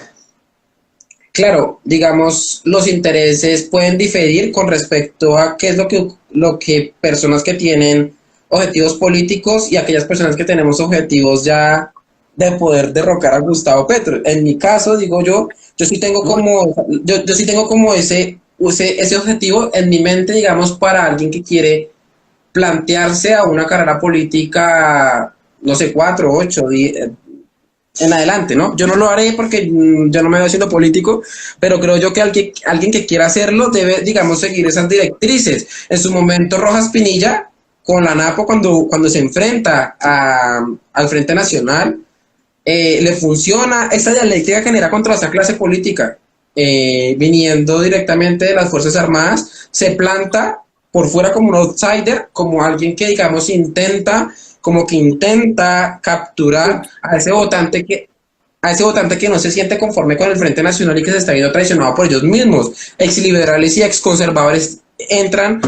claro, digamos, los intereses pueden diferir con respecto a qué es lo que personas que tienen objetivos políticos y aquellas personas que tenemos objetivos ya de poder derrocar a Gustavo Petro. En mi caso, digo yo sí tengo como ese objetivo en mi mente, digamos, para alguien que quiere plantearse a una carrera política, no sé, 4, 8, 10, en adelante, ¿no? Yo no lo haré porque yo no me veo siendo político, pero creo yo que alguien que quiera hacerlo debe, digamos, seguir esas directrices. En su momento, Rojas Pinilla, con la NAPO, cuando se enfrenta al Frente Nacional, le funciona esa dialéctica que genera contra esa clase política, viniendo directamente de las Fuerzas Armadas, se planta por fuera como un outsider, como alguien que, digamos, intenta capturar a ese votante que no se siente conforme con el Frente Nacional y que se está viendo traicionado por ellos mismos. Exliberales y exconservadores entran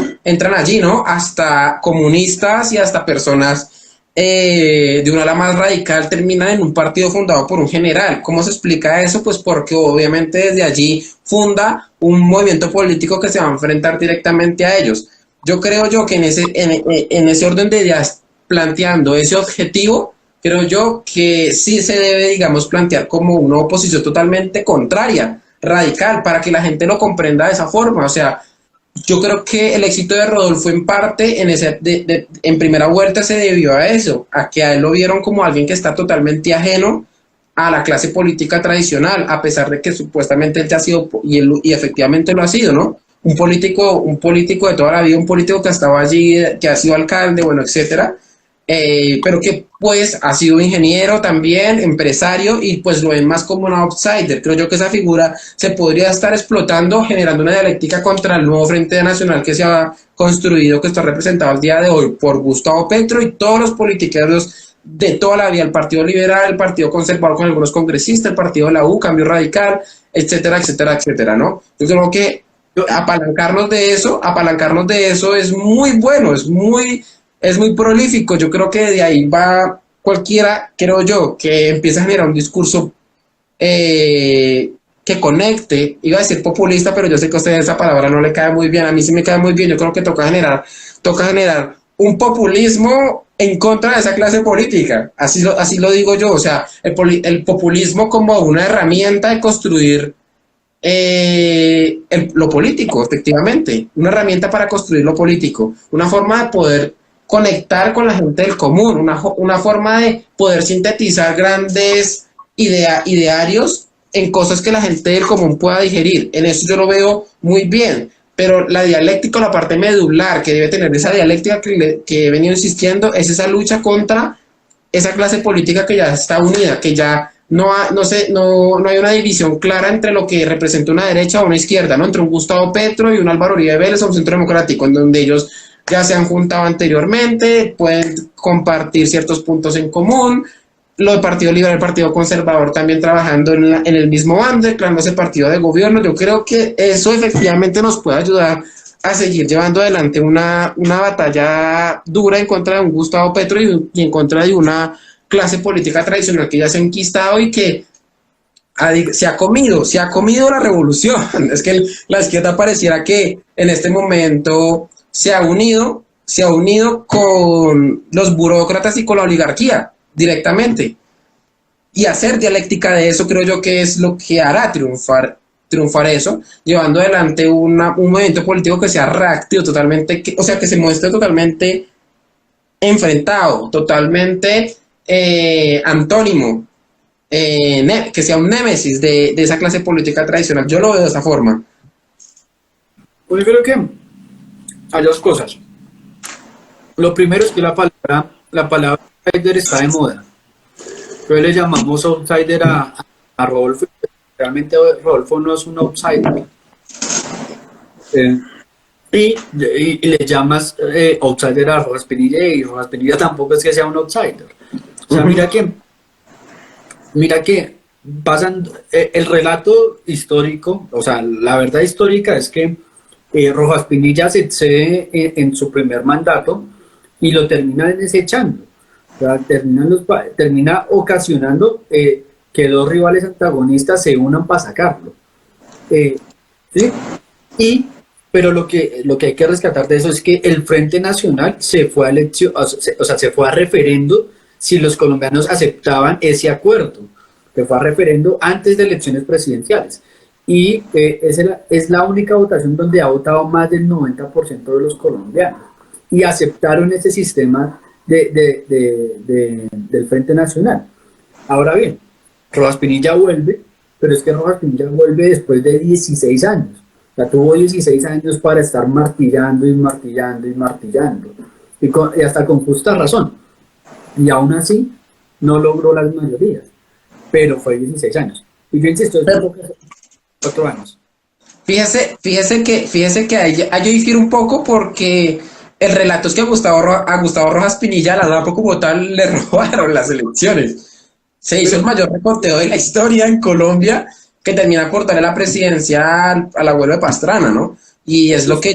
allí, ¿no? Hasta comunistas y hasta personas de una ala más radical terminan en un partido fundado por un general. ¿Cómo se explica eso? Pues porque obviamente desde allí funda un movimiento político que se va a enfrentar directamente a ellos. Yo creo que en ese orden de ideas, planteando ese objetivo, creo yo que sí se debe, digamos, plantear como una oposición totalmente contraria, radical, para que la gente lo comprenda de esa forma. O sea, yo creo que el éxito de Rodolfo en parte en primera vuelta se debió a eso, a que a él lo vieron como alguien que está totalmente ajeno a la clase política tradicional, a pesar de que supuestamente él ya ha sido, y efectivamente lo ha sido, ¿no? Un político de toda la vida, un político que ha estado allí, que ha sido alcalde, bueno, etcétera, pero que pues ha sido ingeniero también, empresario, y pues lo ven más como un outsider. Creo yo que esa figura se podría estar explotando, generando una dialéctica contra el nuevo Frente Nacional que se ha construido, que está representado al día de hoy por Gustavo Petro y todos los politiqueros de toda la vida, el Partido Liberal, el Partido Conservador con algunos congresistas, el Partido de la U, Cambio Radical, etcétera, etcétera, etcétera, ¿no? Yo creo que apalancarnos de eso es muy bueno, es muy prolífico. Yo creo que de ahí va cualquiera, creo yo, que empieza a generar un discurso que conecte, iba a decir populista, pero yo sé que a usted esa palabra no le cae muy bien, a mí sí me cae muy bien, yo creo que toca generar un populismo en contra de esa clase política, así lo digo yo, o sea, el populismo como una herramienta de construir lo político, efectivamente, una herramienta para construir lo político, una forma de poder conectar con la gente del común, una forma de poder sintetizar grandes idearios en cosas que la gente del común pueda digerir. En eso yo lo veo muy bien, pero la dialéctica, la parte medular que debe tener esa dialéctica que he venido insistiendo, es esa lucha contra esa clase política que ya está unida, que ya no hay una división clara entre lo que representa una derecha o una izquierda, ¿no? Entre un Gustavo Petro y un Álvaro Uribe Vélez o un Centro Democrático, en donde ellos ya se han juntado anteriormente, pueden compartir ciertos puntos en común, lo del Partido Liberal, el Partido Conservador también trabajando en el mismo bando, declarándose partido de gobierno. Yo creo que eso efectivamente nos puede ayudar a seguir llevando adelante una batalla dura en contra de un Gustavo Petro y en contra de una clase política tradicional que ya se ha enquistado y que se ha comido la revolución. Es que la izquierda pareciera que en este momento se ha unido con los burócratas y con la oligarquía directamente. Y hacer dialéctica de eso creo yo que es lo que hará triunfar eso, llevando adelante un movimiento político que sea reactivo totalmente, o sea, que se muestre totalmente enfrentado, totalmente antónimo, que sea un némesis de esa clase política tradicional. Yo lo veo de esa forma. Pues yo creo que hay dos cosas. Lo primero es que la palabra outsider está de moda. Entonces le llamamos outsider a Rodolfo. Realmente Rodolfo no es un outsider. Y le llamas outsider a Rojas Pinilla, y Rojas Pinilla tampoco es que sea un outsider. O sea, mira que pasan el relato histórico, o sea, la verdad histórica es que Rojas Pinilla se excede en su primer mandato y lo termina desechando. O sea, termina ocasionando que dos rivales antagonistas se unan para sacarlo. ¿Sí? Pero lo que hay que rescatar de eso es que el Frente Nacional se fue a elección, o sea, se fue a referendo si los colombianos aceptaban ese acuerdo. Se fue a referendo antes de elecciones presidenciales. Y es la única votación donde ha votado más del 90% de los colombianos. Y aceptaron ese sistema del Frente Nacional. Ahora bien, Rojas Pinilla vuelve, pero es que Rojas Pinilla vuelve después de 16 años. O sea, tuvo 16 años para estar martillando y martillando y martillando. Y hasta con justa razón. Y aún así, no logró las mayorías. Pero fue 16 años. Y yo insisto, es 4 años. Fíjese que ahí yo difiero un poco porque el relato es que a Gustavo Rojas Pinilla, la DAPO como tal, le robaron las elecciones. Se hizo el mayor recorteo de la historia en Colombia, que termina por darle la presidencia al abuelo de Pastrana, ¿no? Y es lo que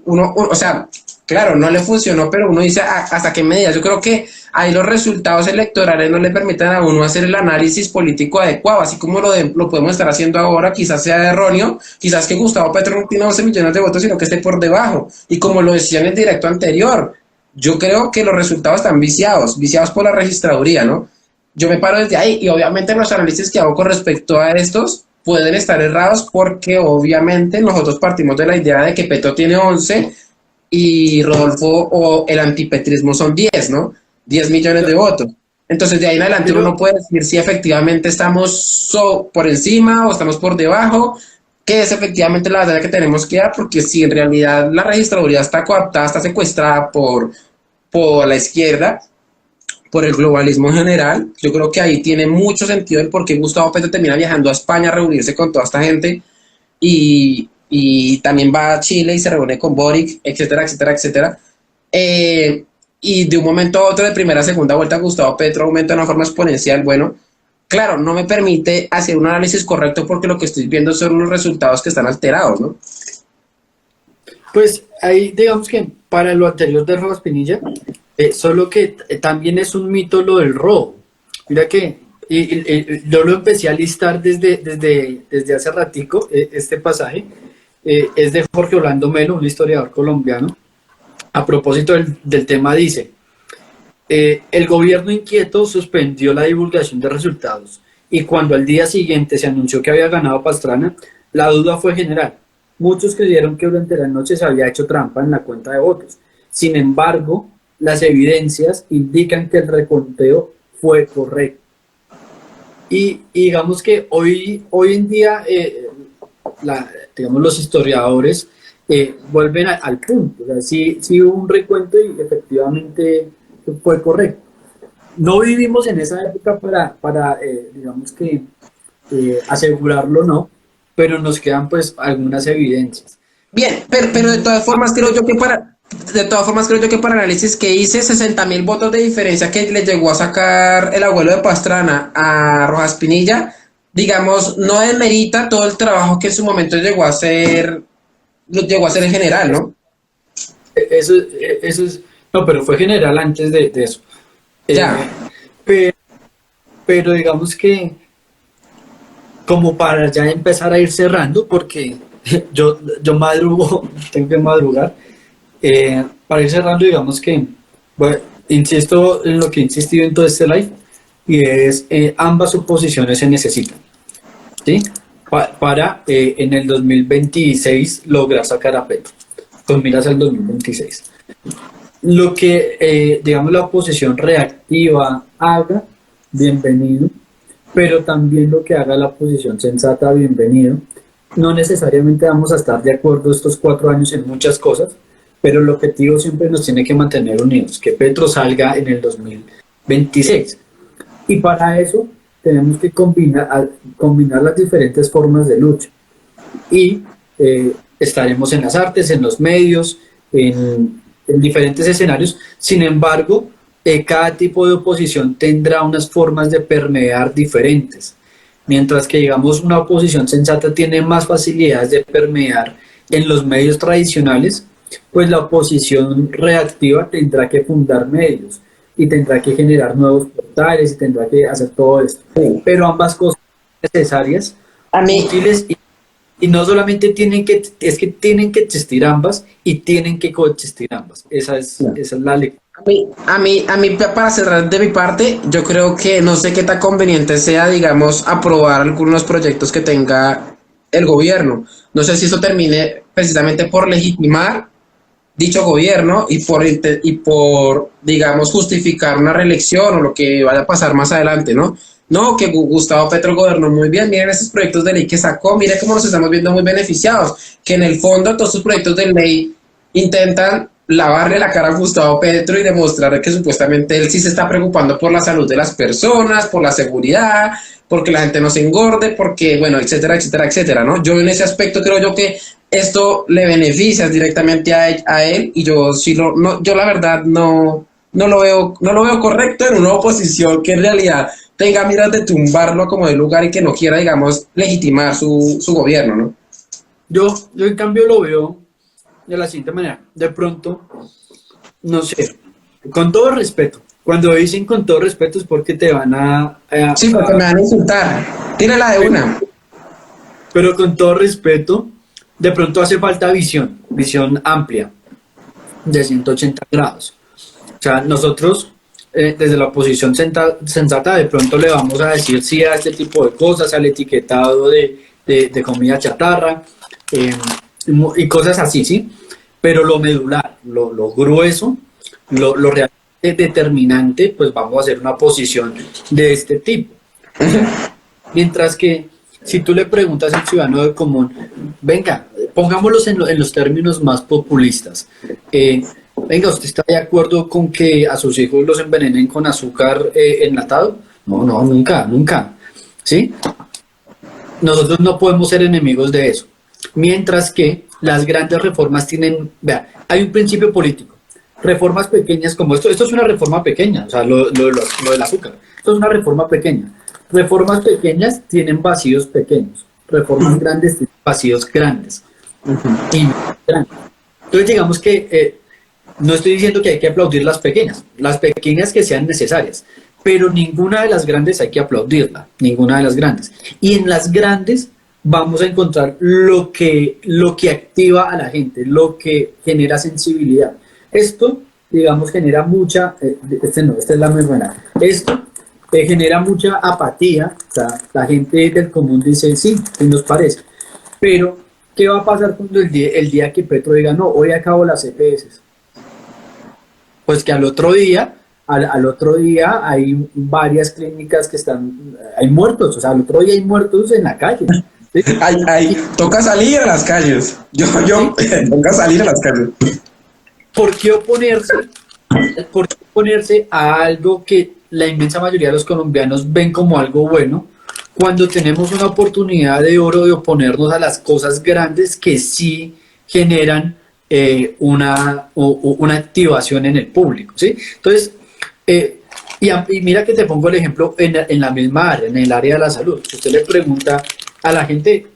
uno, o sea, claro, no le funcionó, pero uno dice, ¿hasta qué medida? Yo creo que ahí los resultados electorales no le permiten a uno hacer el análisis político adecuado, así como lo podemos estar haciendo ahora, quizás sea erróneo, quizás que Gustavo Petro no tiene 11 millones de votos, sino que esté por debajo. Y como lo decía en el directo anterior, yo creo que los resultados están viciados por la registraduría, ¿no? Yo me paro desde ahí y obviamente los análisis que hago con respecto a estos pueden estar errados porque obviamente nosotros partimos de la idea de que Petro tiene 11 y Rodolfo o el antipetrismo son 10, ¿no? 10 millones de votos. Entonces de ahí en adelante uno no puede decir si efectivamente estamos por encima o estamos por debajo, que es efectivamente la batalla que tenemos que dar, porque si en realidad la registraduría está coaptada, está secuestrada por la izquierda, por el globalismo en general, yo creo que ahí tiene mucho sentido el por qué Gustavo Petro termina viajando a España a reunirse con toda esta gente y también va a Chile y se reúne con Boric, etcétera, etcétera, etcétera. Y de un momento a otro, de primera a segunda vuelta, Gustavo Petro aumenta de una forma exponencial. Bueno, claro, no me permite hacer un análisis correcto porque lo que estoy viendo son unos resultados que están alterados, ¿no? Pues ahí digamos que para lo anterior de Rojas Pinilla, Solo que también es un mito lo del robo. Mira que yo lo empecé a listar desde hace ratico, este pasaje. Es de Jorge Orlando Melo, un historiador colombiano. A propósito del tema dice, el gobierno inquieto suspendió la divulgación de resultados y cuando al día siguiente se anunció que había ganado Pastrana, la duda fue general. Muchos creyeron que durante la noche se había hecho trampa en la cuenta de votos. Sin embargo, las evidencias indican que el reconteo fue correcto. Y digamos que hoy en día, digamos, los historiadores vuelven al punto. O sea, sí hubo un recuento y efectivamente fue correcto. No vivimos en esa época para digamos que, asegurarlo, no, pero nos quedan pues algunas evidencias. Bien, pero de todas formas creo yo que para el análisis que hice, 60.000 votos de diferencia que le llegó a sacar el abuelo de Pastrana a Rojas Pinilla, digamos, no demerita todo el trabajo que en su momento llegó a hacer en general, ¿no? Eso es, no, pero fue general antes de eso. Ya. Pero digamos que como para ya empezar a ir cerrando, porque yo madrugo, tengo que madrugar, para ir cerrando, digamos que, bueno, insisto en lo que he insistido en todo este live, y es ambas oposiciones se necesitan, ¿sí? Para en el 2026 lograr sacar a Petro, con miras al 2026. Lo que, digamos, la oposición reactiva haga, bienvenido, pero también lo que haga la oposición sensata, bienvenido. No necesariamente vamos a estar de acuerdo estos 4 años en muchas cosas, pero el objetivo siempre nos tiene que mantener unidos, que Petro salga en el 2026. Y para eso tenemos que combinar las diferentes formas de lucha. Y estaremos en las artes, en los medios, en diferentes escenarios. Sin embargo, cada tipo de oposición tendrá unas formas de permear diferentes. Mientras que, digamos, una oposición sensata tiene más facilidades de permear en los medios tradicionales, pues la oposición reactiva tendrá que fundar medios y tendrá que generar nuevos portales y tendrá que hacer todo esto. Pero ambas cosas necesarias, útiles, y no solamente tienen que existir ambas y tienen que coexistir ambas. Esa es la lectura. A mí, para cerrar de mi parte, yo creo que no sé qué tan conveniente sea, digamos, aprobar algunos proyectos que tenga el gobierno. No sé si eso termine precisamente por legitimar dicho gobierno y por, digamos, justificar una reelección o lo que vaya a pasar más adelante, ¿no? No, que Gustavo Petro gobernó muy bien, miren esos proyectos de ley que sacó, miren cómo nos estamos viendo muy beneficiados, que en el fondo todos sus proyectos de ley intentan lavarle la cara a Gustavo Petro y demostrar que supuestamente él sí se está preocupando por la salud de las personas, por la seguridad, porque la gente no se engorde, porque, bueno, etcétera, etcétera, etcétera, ¿no? Yo en ese aspecto creo yo que esto le beneficia directamente a él y yo yo la verdad no lo veo correcto en una oposición que en realidad tenga miras de tumbarlo como de lugar y que no quiera, digamos, legitimar su gobierno, ¿no? Yo en cambio lo veo de la siguiente manera. De pronto, no sé, con todo respeto, cuando dicen con todo respeto es porque te van sí, porque me van a insultar. Tírala de una. Pero con todo respeto, de pronto hace falta visión amplia, de 180 grados. O sea, nosotros, desde la oposición sensata, de pronto le vamos a decir sí a este tipo de cosas, al etiquetado de comida chatarra, y cosas así, ¿sí? Pero lo medular, lo grueso, lo realmente determinante, pues vamos a hacer una posición de este tipo. Mientras que si tú le preguntas al ciudadano de común, venga, pongámoslos en los términos más populistas, venga, ¿usted está de acuerdo con que a sus hijos los envenenen con azúcar enlatado? No, nunca, ¿sí? Nosotros no podemos ser enemigos de eso. Mientras que las grandes reformas tienen, vea, hay un principio político. Reformas pequeñas como esto es una reforma pequeña, o sea, lo del azúcar, esto es una reforma pequeña. Reformas pequeñas tienen vacíos pequeños, reformas grandes tienen vacíos grandes. Y grandes. Entonces digamos que No estoy diciendo que hay que aplaudir las pequeñas que sean necesarias, pero ninguna de las grandes hay que aplaudirla, ninguna de las grandes. Y en las grandes vamos a encontrar lo que activa a la gente, lo que genera sensibilidad. Esto, digamos, genera mucha, esta es la muy buena, esto genera mucha apatía, o sea, la gente del común dice, sí, nos parece, pero ¿qué va a pasar cuando el día que Petro diga, no, hoy acabo las EPS? Pues que al otro día hay varias clínicas que hay muertos, o sea, al otro día hay muertos en la calle. ¿Sí? Toca salir a las calles. Toca salir a las calles. ¿Por qué oponerse a algo que la inmensa mayoría de los colombianos ven como algo bueno, cuando tenemos una oportunidad de oro de oponernos a las cosas grandes que sí generan una activación en el público, ¿sí? Entonces, y mira que te pongo el ejemplo en la misma área, en el área de la salud. Usted le pregunta a la gente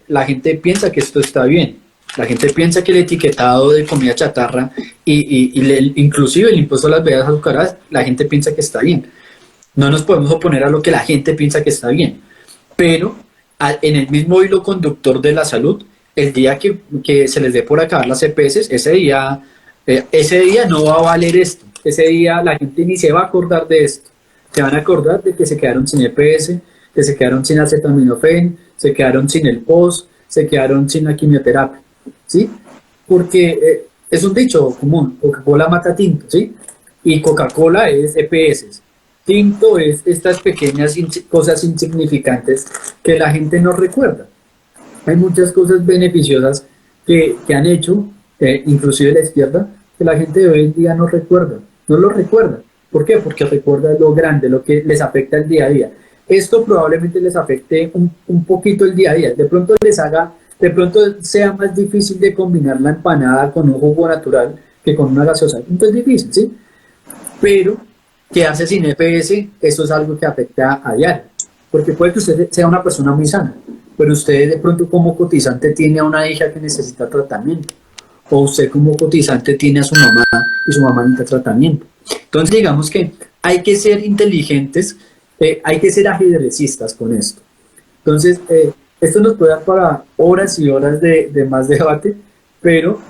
piensa que esto está bien. La gente piensa que el etiquetado de comida chatarra inclusive el impuesto a las bebidas azucaradas, la gente piensa que está bien. No nos podemos oponer a lo que la gente piensa que está bien. Pero en el mismo hilo conductor de la salud, el día que se les dé por acabar las EPS, ese día no va a valer esto. Ese día la gente ni se va a acordar de esto. Se van a acordar de que se quedaron sin EPS, que se quedaron sin acetaminofén, se quedaron sin el POS, se quedaron sin la quimioterapia, ¿sí? Porque es un dicho común, Coca-Cola mata tinto, ¿sí? Y Coca-Cola es EPS. Tinto es estas pequeñas cosas insignificantes que la gente no recuerda. Hay muchas cosas beneficiosas que han hecho, inclusive la izquierda, que la gente de hoy en día no recuerda, no lo recuerda. ¿Por qué? Porque recuerda lo grande, lo que les afecta el día a día. Esto probablemente les afecte un poquito el día a día. De pronto sea más difícil de combinar la empanada con un jugo natural que con una gaseosa. Entonces es difícil, ¿sí? Pero quedarse sin EPS, eso es algo que afecta a diario. Porque puede que usted sea una persona muy sana, pero usted de pronto como cotizante tiene a una hija que necesita tratamiento. O usted como cotizante tiene a su mamá y su mamá necesita tratamiento. Entonces digamos que hay que ser inteligentes, hay que ser ajedrecistas con esto. Entonces, esto nos puede dar para horas y horas de más debate, pero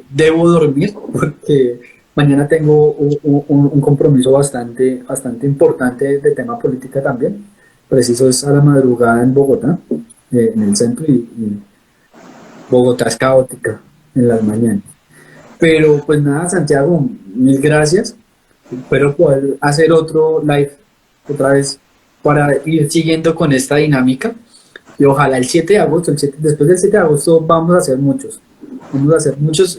debo dormir porque mañana tengo un compromiso bastante importante de tema política también. Preciso es a la madrugada en Bogotá, en el centro, y Bogotá es caótica en las mañanas. Pero pues nada, Santiago, mil gracias. Espero poder hacer otro live otra vez para ir siguiendo con esta dinámica. Y ojalá el 7 de agosto, después del 7 de agosto vamos a hacer muchos.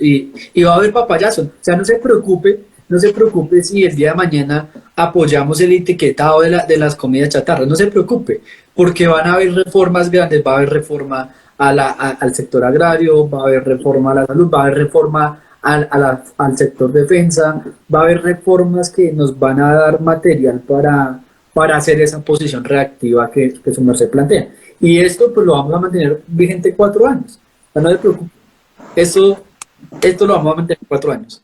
Y va a haber papayazo. O sea, no se preocupe si el día de mañana apoyamos el etiquetado de las comidas chatarras. No se preocupe, porque van a haber reformas grandes, va a haber reforma al sector agrario, va a haber reforma a la salud, va a haber reforma al sector defensa, va a haber reformas que nos van a dar material para hacer esa posición reactiva que su merced plantea. Y esto pues lo vamos a mantener vigente 4 años. O sea, no se preocupe. Esto lo vamos a mantener 4 años.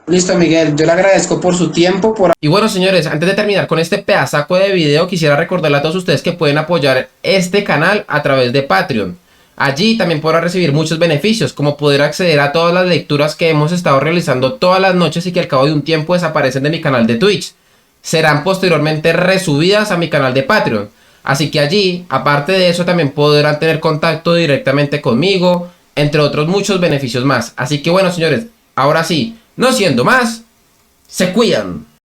Listo, Miguel. Yo le agradezco por su tiempo. Y bueno, señores, antes de terminar con este pedazaco de video, quisiera recordarle a todos ustedes que pueden apoyar este canal a través de Patreon. Allí también podrán recibir muchos beneficios, como poder acceder a todas las lecturas que hemos estado realizando todas las noches y que al cabo de un tiempo desaparecen de mi canal de Twitch. Serán posteriormente resubidas a mi canal de Patreon. Así que allí, aparte de eso, también podrán tener contacto directamente conmigo, entre otros muchos beneficios más. Así que bueno, señores, ahora sí, no siendo más, se cuidan.